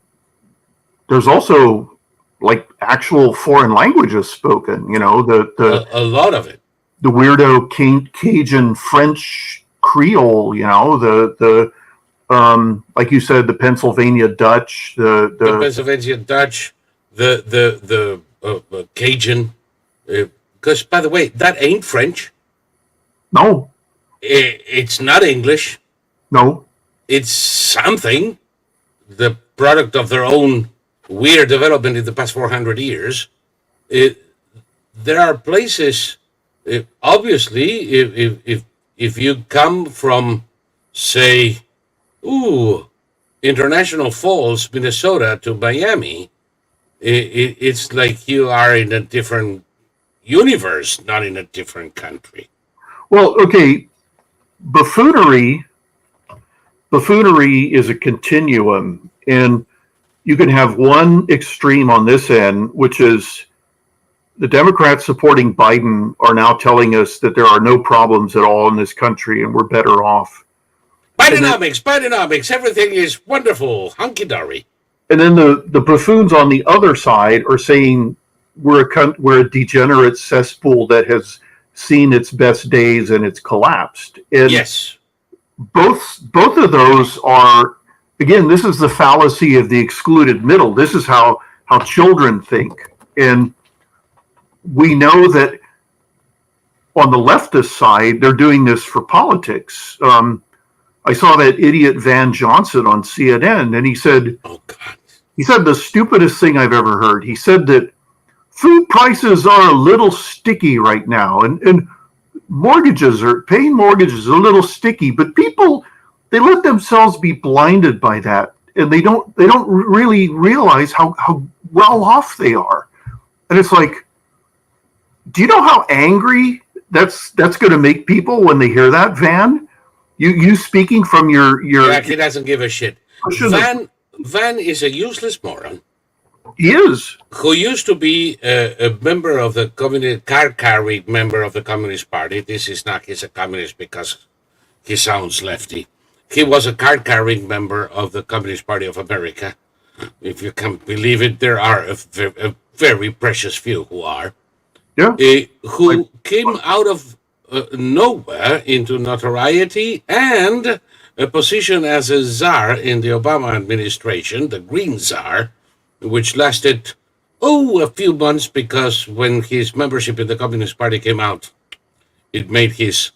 like actual foreign languages spoken. A lot of it. The weirdo Cajun French Creole. The like you said, the Pennsylvania Dutch. The Pennsylvania Dutch. The Cajun. Because, by the way, that ain't French. No. It's not English. No. It's something, the product of their own weird development in the past 400 years. There are places, obviously, if you come from, say, International Falls, Minnesota to Miami, it's like you are in a different universe, not in a different country. Well, okay, buffoonery is a continuum, and you can have one extreme on this end, which is the Democrats supporting Biden are now telling us that there are no problems at all in this country and we're better off. Bidenomics, everything is wonderful, hunky-dory. And then the buffoons on the other side are saying we're a degenerate cesspool that has seen its best days and it's collapsed. And yes, both of those are, again, this is the fallacy of the excluded middle. This is how children think. And we know that on the leftist side, they're doing this for politics. I saw that idiot Van Johnson on CNN, and he said, "Oh God." He said the stupidest thing I've ever heard. He said that food prices are a little sticky right now, and paying mortgages is a little sticky, but people, they let themselves be blinded by that, and they don't really realize how well off they are. And it's like, do you know how angry that's going to make people when they hear that, Van? You speaking from your yeah, he doesn't give a shit. Van is a useless moron. He is. Who used to be a member of the card-carrying member of the Communist Party. He's a communist because he sounds lefty. He was a card-carrying member of the Communist Party of America. If you can believe it, there are a very precious few who are. Yeah. Who came out of nowhere into notoriety and a position as a czar in the Obama administration, the Green Czar, which lasted a few months, because when his membership in the Communist Party came out, it made his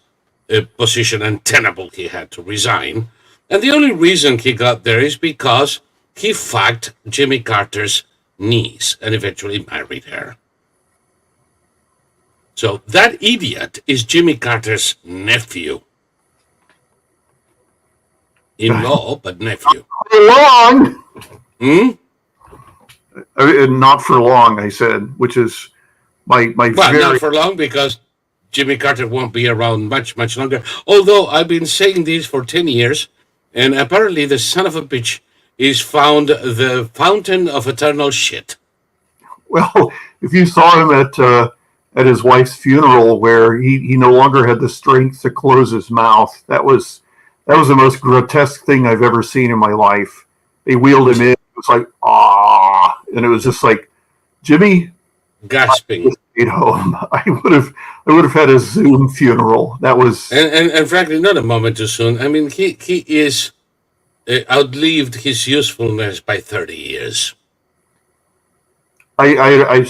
position untenable. He had to resign. And the only reason he got there is because he fucked Jimmy Carter's niece and eventually married her. So that idiot is Jimmy Carter's nephew. In law, but nephew. For long. Hmm? Not for long, I said, which is my Well, very... not for long, because Jimmy Carter won't be around much, much longer. Although I've been saying this for 10 years, and apparently the son of a bitch is found the fountain of eternal shit. Well, if you saw him at his wife's funeral, where he no longer had the strength to close his mouth, that was the most grotesque thing I've ever seen in my life. They wheeled him in. It was like, ah, and it was just like, Jimmy, Gasping. stayed home. I would have had a Zoom funeral. That was And frankly, not a moment too soon. I mean, he is outlived his usefulness by 30 years. I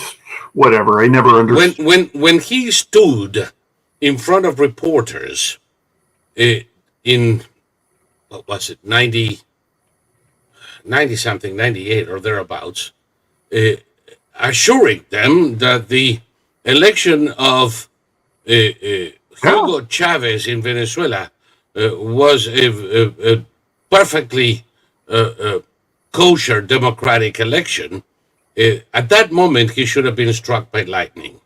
whatever. I never understood. When he stood in front of reporters in, what was it, 90 something, 98 or thereabouts, assuring them that the election of Hugo Chavez in Venezuela was a perfectly kosher democratic election. At that moment, he should have been struck by lightning.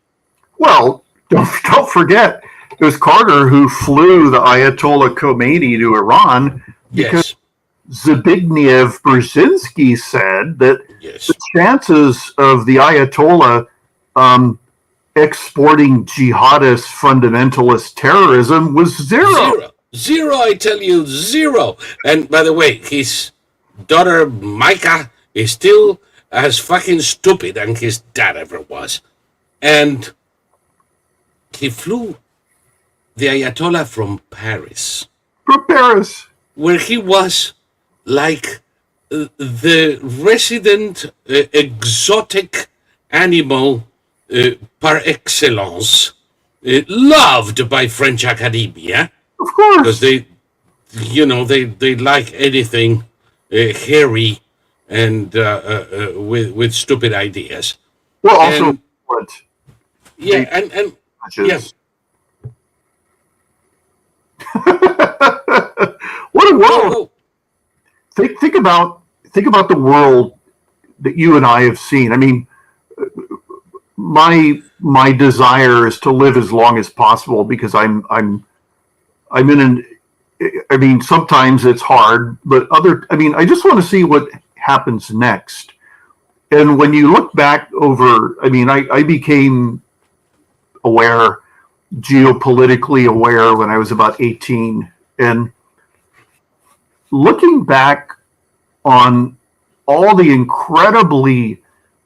Well, don't forget, it was Carter who flew the Ayatollah Khomeini to Iran because Zbigniew Brzezinski said that the chances of the Ayatollah exporting jihadist fundamentalist terrorism was zero. Zero, I tell you, zero. And by the way, his daughter Micah is still as fucking stupid as his dad ever was. And he flew the Ayatollah from Paris. From Paris. Where he was like the resident exotic animal par excellence, loved by French academia. Of course. Because they like anything hairy and with stupid ideas. Well, also, what? Yeah, and yes. What a world! Think about the world that you and I have seen. I mean, my desire is to live as long as possible because I'm in an. I mean, sometimes it's hard, but I just want to see what happens next. And when you look back over, I became aware, geopolitically aware, when I was about 18. And looking back on all the incredibly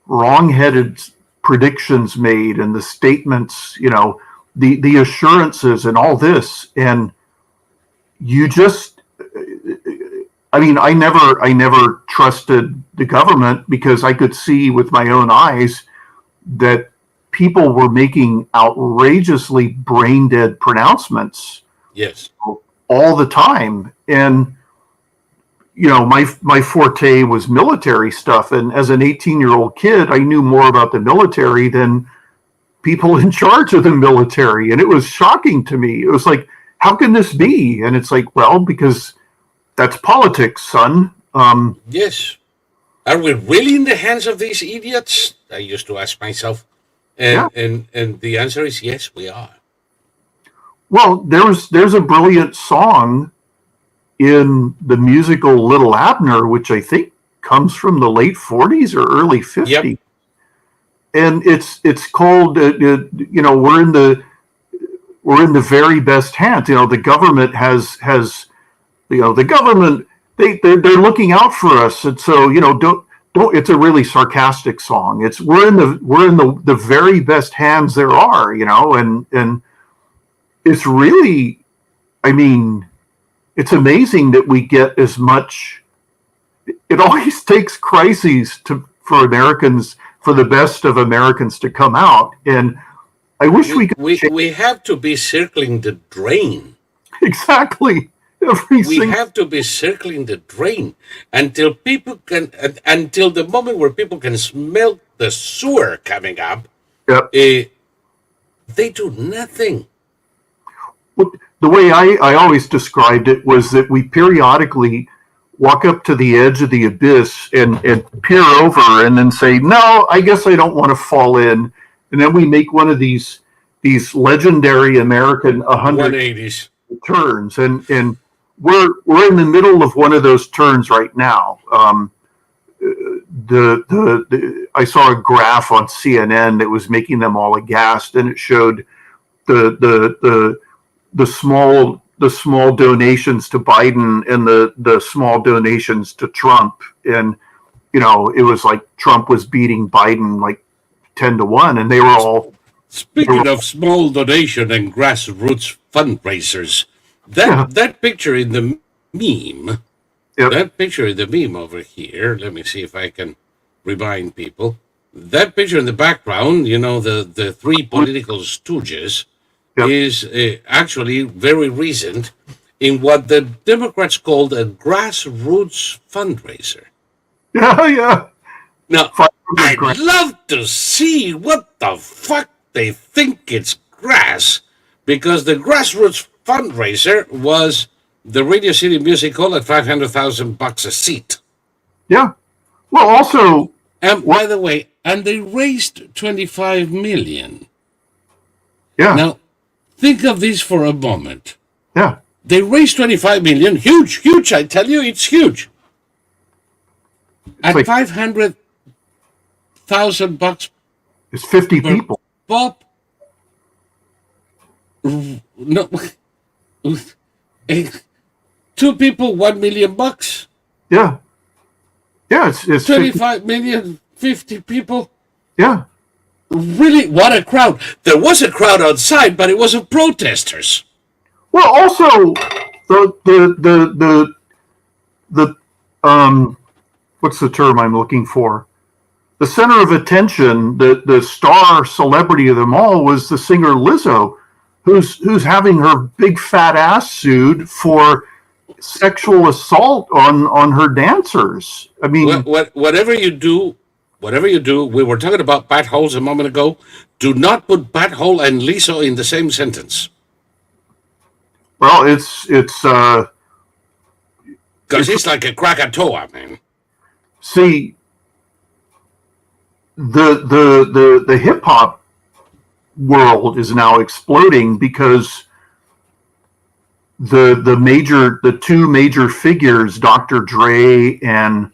wrong-headed predictions made and the statements, the assurances and all this, and you just, I never trusted the government because I could see with my own eyes that people were making outrageously brain-dead pronouncements. Yes. All the time. And, my forte was military stuff. And as an 18-year-old kid, I knew more about the military than people in charge of the military. And it was shocking to me. It was like, how can this be? And it's like, well, because that's politics, son. Yes. Are we really in the hands of these idiots? I used to ask myself. And the answer is yes, we are. Well, there's a brilliant song in the musical Little Abner, which I think comes from the late 40s or early 50s. Yep. And it's called we're in the very best hands. The government has the government they're looking out for us, and so don't. It's a really sarcastic song. We're in the very best hands there are, and it's really, it's amazing that we get as much. It always takes crises for Americans for the best of Americans to come out. And I wish we could. We have to be circling the drain. Exactly. We have to be circling the drain until people can, until the moment where people can smell the sewer coming up. Yep. They do nothing. Well, the way I always described it was that we periodically walk up to the edge of the abyss and peer over and then say, no, I guess I don't want to fall in. And then we make one of these legendary American 180s turns. And we're in the middle of one of those turns right now. I saw a graph on CNN that was making them all aghast, and it showed the small donations to Biden and the small donations to Trump. And, you know, it was like Trump was beating Biden like 10-1, and they were all. Speaking of small donation and grassroots fundraisers, that picture in the meme, that picture in the meme over here, let me see if I can remind people. That picture in the background, you know, the three political stooges, is actually very recent in what the Democrats called a grassroots fundraiser. Yeah. Now, I'd love to see what the fuck they think it's grass, because the grassroots fundraiser was the Radio City Music Hall at $500,000 a seat. Yeah. Well, also, and by the way, and they raised $25 million. Yeah. Now, think of this for a moment. Yeah. They raised $25 million. Huge. I tell you, it's huge. At like $500,000. It's 50 people. Bob. No. 2 people, $1 million. Yeah. Yeah, it's 25 million, 50 people. Yeah. Really, what a crowd. There was a crowd outside, but it wasn't protesters. Well, also the what's the term I'm looking for? The center of attention, the star celebrity of them all was the singer Lizzo, who's having her big fat ass sued for sexual assault on her dancers. I mean, whatever you do, we were talking about buttholes a moment ago. Do not put butthole and Lizzo in the same sentence. Well, it's because it's like a Krakatoa, man. See, the hip hop world is now exploding because the two major figures, Dr. Dre and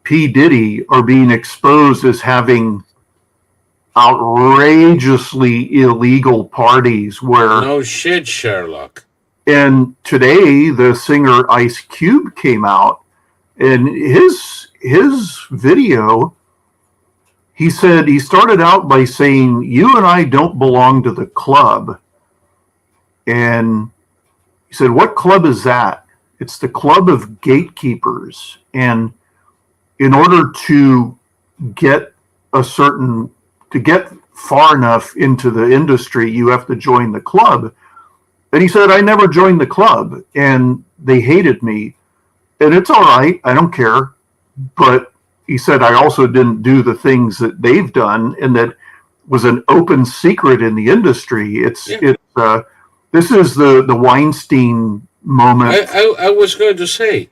P. Diddy, are being exposed as having outrageously illegal parties where. No shit, Sherlock. And today, the singer Ice Cube came out, and his video, he said, he started out by saying, "You and I don't belong to the club." And he said, "What club is that?" It's the club of gatekeepers. And in order to get far enough into the industry, you have to join the club. And he said, "I never joined the club, and they hated me. And it's all right, I don't care. But," he said, "I also didn't do the things that they've done, and that was an open secret in the industry." This is the Weinstein moment. I was going to say,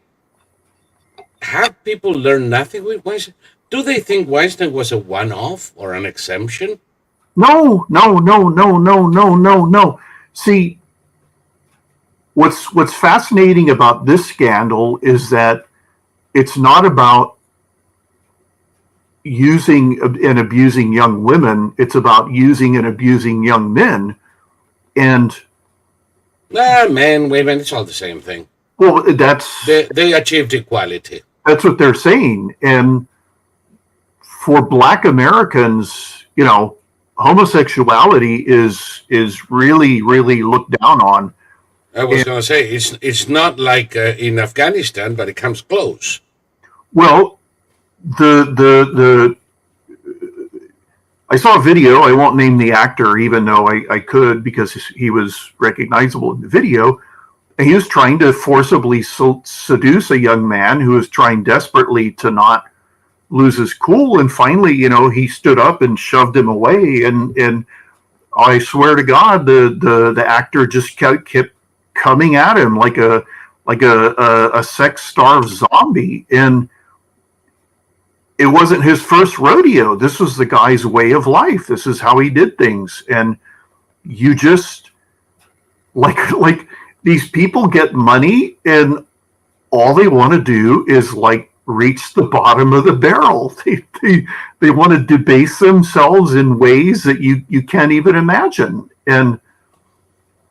have people learned nothing with Weinstein? Do they think Weinstein was a one-off or an exemption? No. See, what's fascinating about this scandal is that it's not about using and abusing young women. It's about using and abusing young men. And men, women, it's all the same thing. Well, they achieved equality. That's what they're saying. And for Black Americans, you know, homosexuality is really, really looked down on. I was going to say, it's not like in Afghanistan, but it comes close. Well, the I saw a video. I won't name the actor, even though I could, because he was recognizable in the video. And he was trying to forcibly seduce a young man who was trying desperately to not lose his cool. And finally, he stood up and shoved him away. And I swear to God, the actor just kept coming at him like a sex-starved zombie. And it wasn't his first rodeo. This was the guy's way of life. This is how he did things. And you just like these people get money, and all they want to do is reach the bottom of the barrel. They want to debase themselves in ways that you can't even imagine. And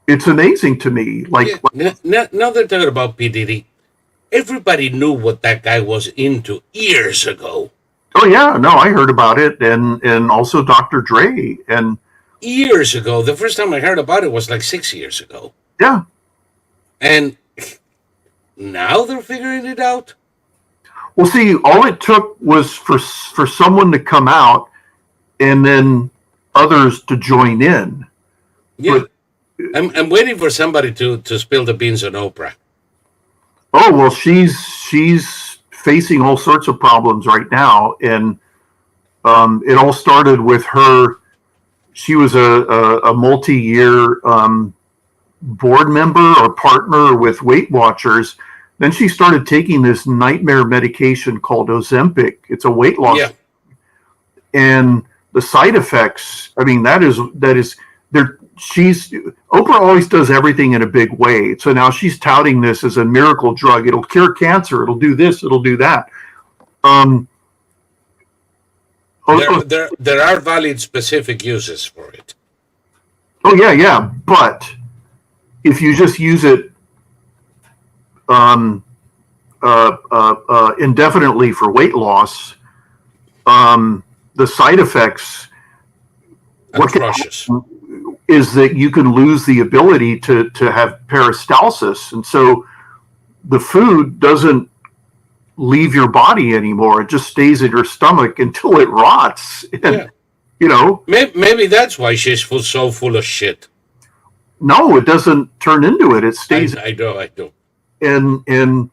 it's amazing to me. Now they're talking about P. Diddy. Everybody knew what that guy was into years ago. Oh yeah, no, I heard about it, and also Dr. Dre, and years ago. The first time I heard about it was 6 years ago. Yeah, and now they're figuring it out. Well, see, all it took was for someone to come out, and then others to join in. Yeah, but I'm waiting for somebody to spill the beans on Oprah. Oh well, she's facing all sorts of problems right now, and it all started with her. She was a multi-year board member or partner with Weight Watchers. Then she started taking this nightmare medication called Ozempic. It's a weight loss, and the side effects. I mean, that is there. Oprah always does everything in a big way. So now she's touting this as a miracle drug. It'll cure cancer. It'll do this. It'll do that. There are valid specific uses for it. Oh yeah. But if you just use it indefinitely for weight loss, the side effects atrocious. Is that you can lose the ability to have peristalsis. And so the food doesn't leave your body anymore. It just stays in your stomach until it rots. And, Maybe that's why she's so full of shit. No, it doesn't turn into it. It stays. I know. And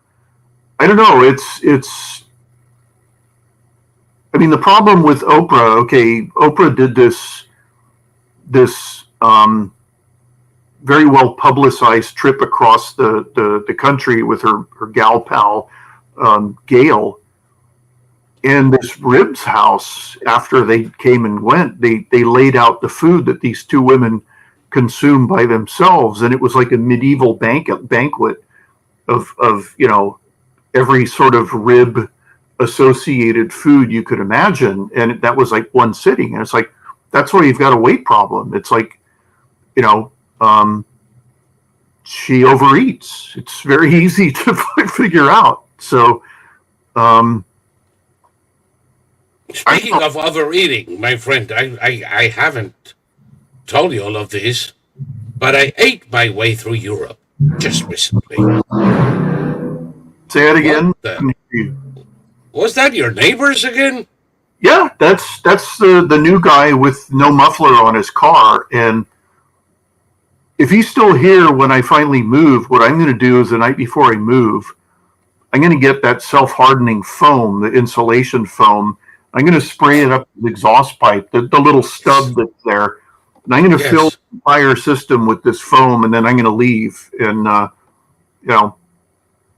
I don't know. It's. I mean, the problem with Oprah. Okay, Oprah did this very well publicized trip across the country with her gal pal Gail, and this ribs house. After they came and went, they laid out the food that these two women consumed by themselves, and it was like a medieval banquet of every sort of rib associated food you could imagine, and that was like one sitting. And it's like, that's why you've got a weight problem. It's like, she overeats. It's very easy to figure out. So, speaking of overeating, my friend, I haven't told you all of this, but I ate my way through Europe just recently. Say it again. Was that your neighbors again? Yeah, that's the new guy with no muffler on his car. And if he's still here when I finally move, what I'm going to do is the night before I move, I'm going to get that self-hardening foam, the insulation foam. I'm going to spray it up the exhaust pipe, the little stub that's there. And I'm going to fill the entire system with this foam, and then I'm going to leave. And,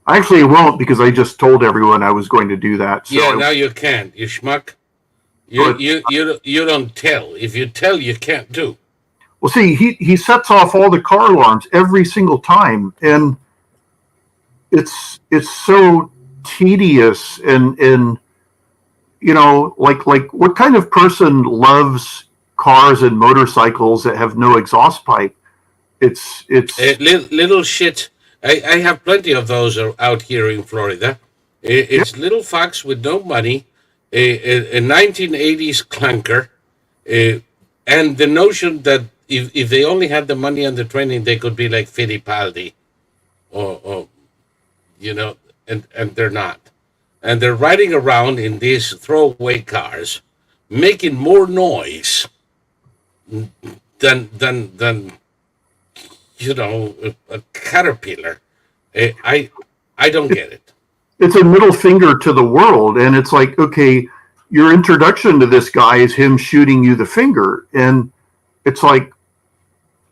actually it won't, because I just told everyone I was going to do that. So now you can't, you schmuck. You don't tell. If you tell, you can't do. Well, see, he sets off all the car alarms every single time, and it's so tedious, and like what kind of person loves cars and motorcycles that have no exhaust pipe? It's little shit. I have plenty of those out here in Florida. It's little fucks with no money. A 1980s clunker, and the notion that if they only had the money and the training, they could be like Fittipaldi, or and they're not. And they're riding around in these throwaway cars, making more noise than a caterpillar. I don't get it. It's a middle finger to the world, and it's like, okay, your introduction to this guy is him shooting you the finger, and it's like,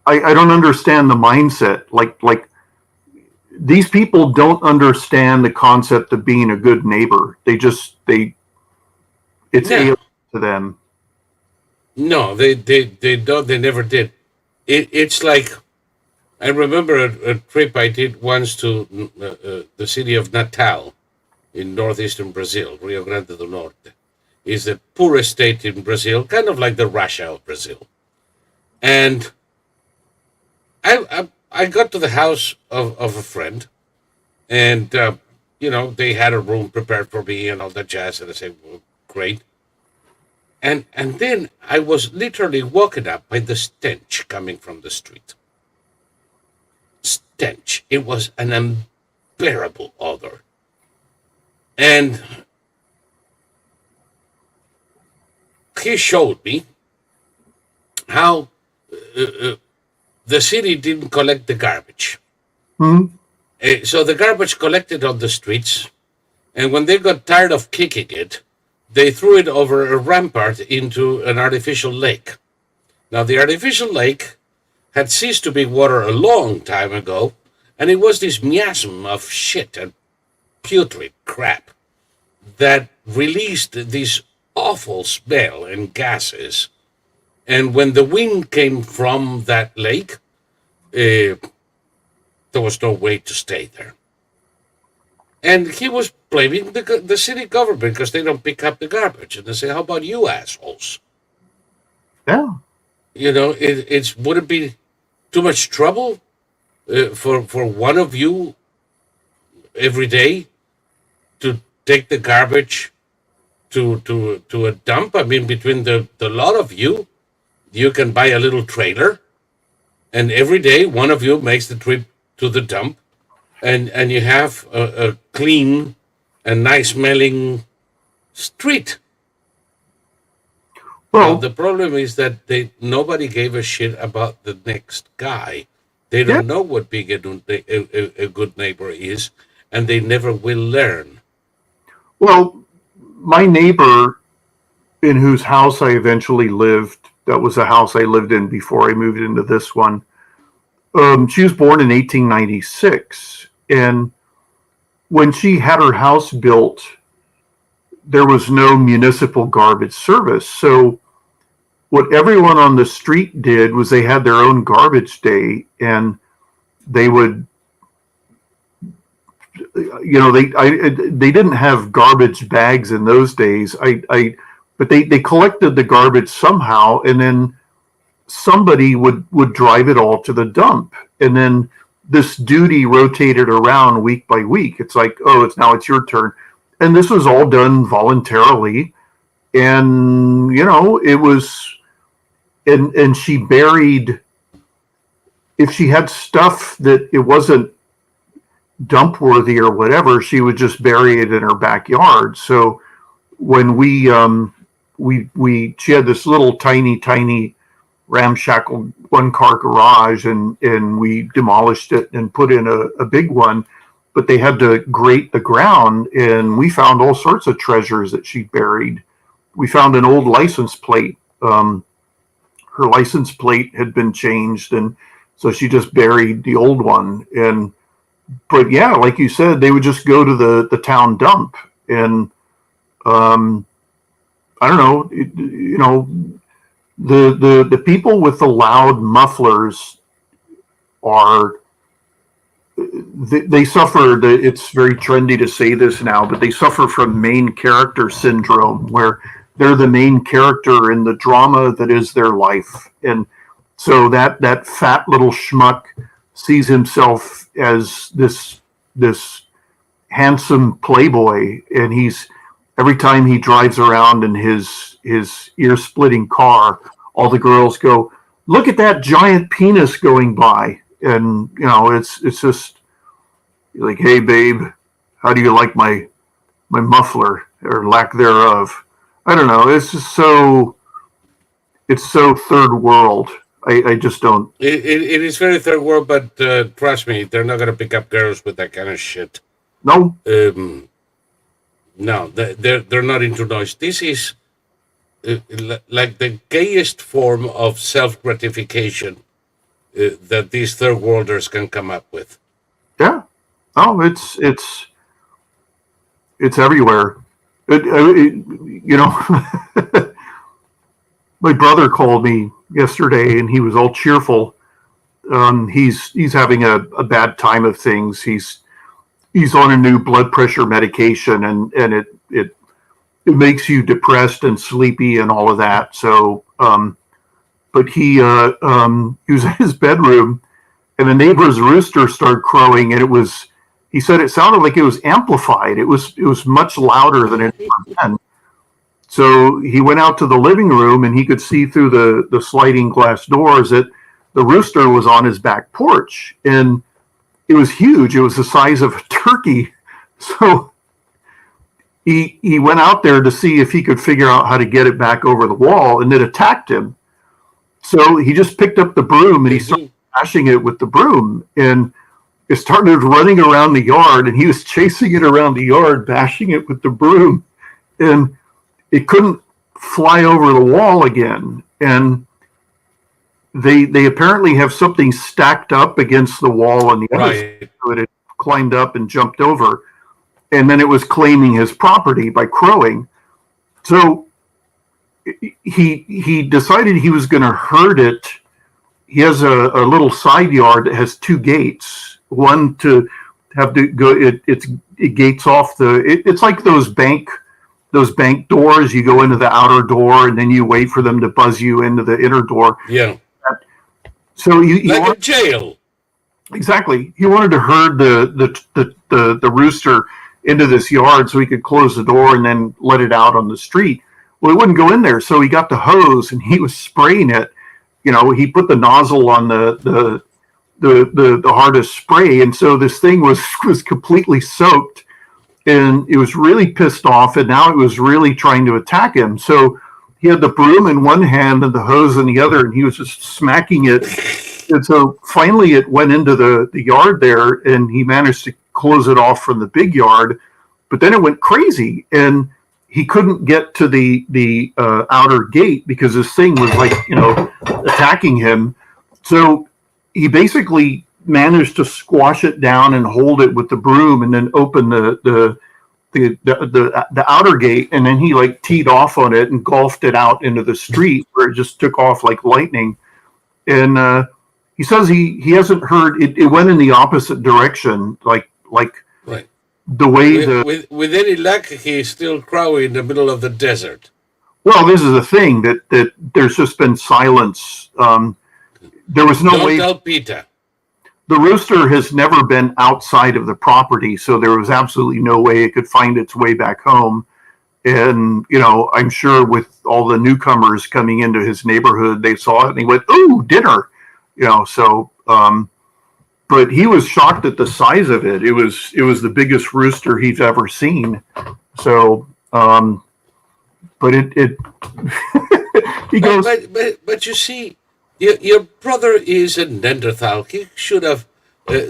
I don't understand the mindset. Like these people don't understand the concept of being a good neighbor. It's alien to them. No, they don't. They never did. It's like, I remember a trip I did once to the city of Natal in northeastern Brazil, Rio Grande do Norte. Is the poorest state in Brazil, kind of like the Russia of Brazil. And I got to the house of a friend, and they had a room prepared for me and all that jazz, and I said, well, great. And then I was literally woken up by the stench coming from the street. Stench. It was an unbearable odor. And he showed me how the city didn't collect the garbage. Mm-hmm. So the garbage collected on the streets, and when they got tired of kicking it, they threw it over a rampart into an artificial lake. Now, the artificial lake had ceased to be water a long time ago, and it was this miasm of shit and putrid crap that released this awful smell and gases. And when the wind came from that lake, there was no way to stay there. And he was blaming the city government because they don't pick up the garbage. And they say, how about you assholes? Yeah. Would it be too much trouble for one of you every day to take the garbage to a dump? I mean, between the lot of you, you can buy a little trailer, and every day one of you makes the trip to the dump, and you have a clean and nice smelling street. Well, the problem is that nobody gave a shit about the next guy. They don't know what being a good neighbor is, and they never will learn. Well, my neighbor in whose house I eventually lived, that was a house I lived in before I moved into this one. She was born in 1896, and when she had her house built, there was no municipal garbage service. So what everyone on the street did was they had their own garbage day, and they would, they didn't have garbage bags in those days. But they collected the garbage somehow, and then somebody would drive it all to the dump, and then this duty rotated around week by week. It's like, oh, it's your turn, and this was all done voluntarily, and it was, and she buried, if she had stuff that it wasn't dump worthy or whatever, she would just bury it in her backyard. So when she had this little tiny ramshackle one-car garage, and we demolished it and put in a big one, but they had to grate the ground, and we found all sorts of treasures that she buried. We found an old license plate. Her license plate had been changed, and so she just buried the old one. But yeah, like you said, they would just go to the town dump, and I don't know, the people with the loud mufflers they suffer. It's very trendy to say this now, but they suffer from main character syndrome, where they're the main character in the drama that is their life. And so that fat little schmuck sees himself as this handsome playboy, and every time he drives around in his ear-splitting car, all the girls go, "Look at that giant penis going by." And it's just like, "Hey babe, how do you like my muffler or lack thereof?" I don't know. It's so third world. I just don't. It is very third world, but trust me, they're not gonna pick up girls with that kind of shit. No. No, they're not into noise. This is like the gayest form of self gratification that these third worlders can come up with. Yeah. Oh, it's everywhere. My brother called me yesterday, and he was all cheerful. He's having a bad time of things. He's on a new blood pressure medication, and it makes you depressed and sleepy and all of that. So, but he was in his bedroom, and the neighbor's rooster started crowing, and he said it sounded like it was amplified. It was much louder than it had been. So he went out to the living room, and he could see through the sliding glass doors that the rooster was on his back porch, and it was huge. It was the size of a turkey. So he went out there to see if he could figure out how to get it back over the wall, and it attacked him. So he just picked up the broom, and he started bashing it with the broom, and it started running around the yard, and he was chasing it around the yard, bashing it with the broom, and it couldn't fly over the wall again. And they apparently have something stacked up against the wall on the other side, so it had climbed up and jumped over, and then it was claiming his property by crowing. So he decided he was going to herd it. He has a little side yard that has two gates. One to have to go. It gates off it's like those bank doors. You go into the outer door, and then you wait for them to buzz you into the inner door. Yeah. So like a jail. Exactly. He wanted to herd the rooster into this yard so he could close the door and then let it out on the street. Well, it wouldn't go in there, so he got the hose and he was spraying it. He put the nozzle on the hardest spray, and so this thing was completely soaked, and it was really pissed off, and now it was really trying to attack him. So he had the broom in one hand and the hose in the other, and he was just smacking it. And so finally it went into the yard there, and he managed to close it off from the big yard, but then it went crazy, and he couldn't get to the outer gate because this thing was attacking him. So he basically managed to squash it down and hold it with the broom, and then open the outer gate, and then he teed off on it and golfed it out into the street, where it just took off like lightning. And he says he hasn't heard it. It went in the opposite direction, like right. The way with any luck, he's still crowing in the middle of the desert. Well, this is the thing that there's just been silence. There was no way. Don't tell Peter. The rooster has never been outside of the property, so there was absolutely no way it could find its way back home. And, I'm sure with all the newcomers coming into his neighborhood, they saw it and he went, "Ooh, dinner," but he was shocked at the size of it. It was the biggest rooster he's ever seen. So, but it he goes, but you see, your brother is a Neanderthal. He should have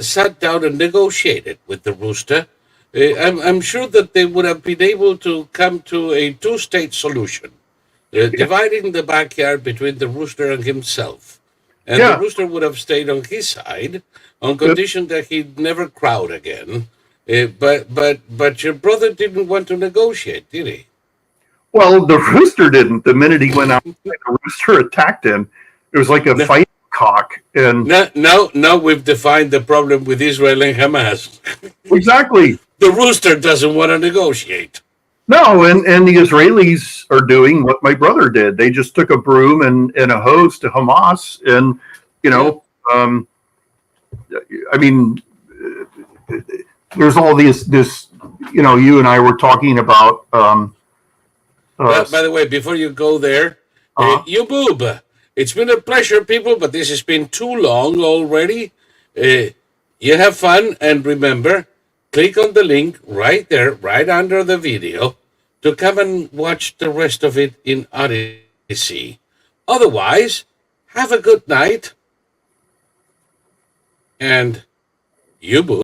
sat down and negotiated with the rooster. I'm sure that they would have been able to come to a two-state solution, dividing the backyard between the rooster and himself. And the rooster would have stayed on his side on condition that he'd never crowd again. But your brother didn't want to negotiate, did he? Well, the rooster didn't. The minute he went out, the rooster attacked him. It was like a fight cock. And now we've defined the problem with Israel and Hamas. Exactly. The rooster doesn't want to negotiate. No, and the Israelis are doing what my brother did. They just took a broom and a hose to Hamas, and I mean, there's all this. You and I were talking about. By the way, before you go there, you boob. It's been a pleasure, people, but this has been too long already. You have fun, and remember, click on the link right there, right under the video, to come and watch the rest of it in Odyssey. Otherwise, have a good night, and you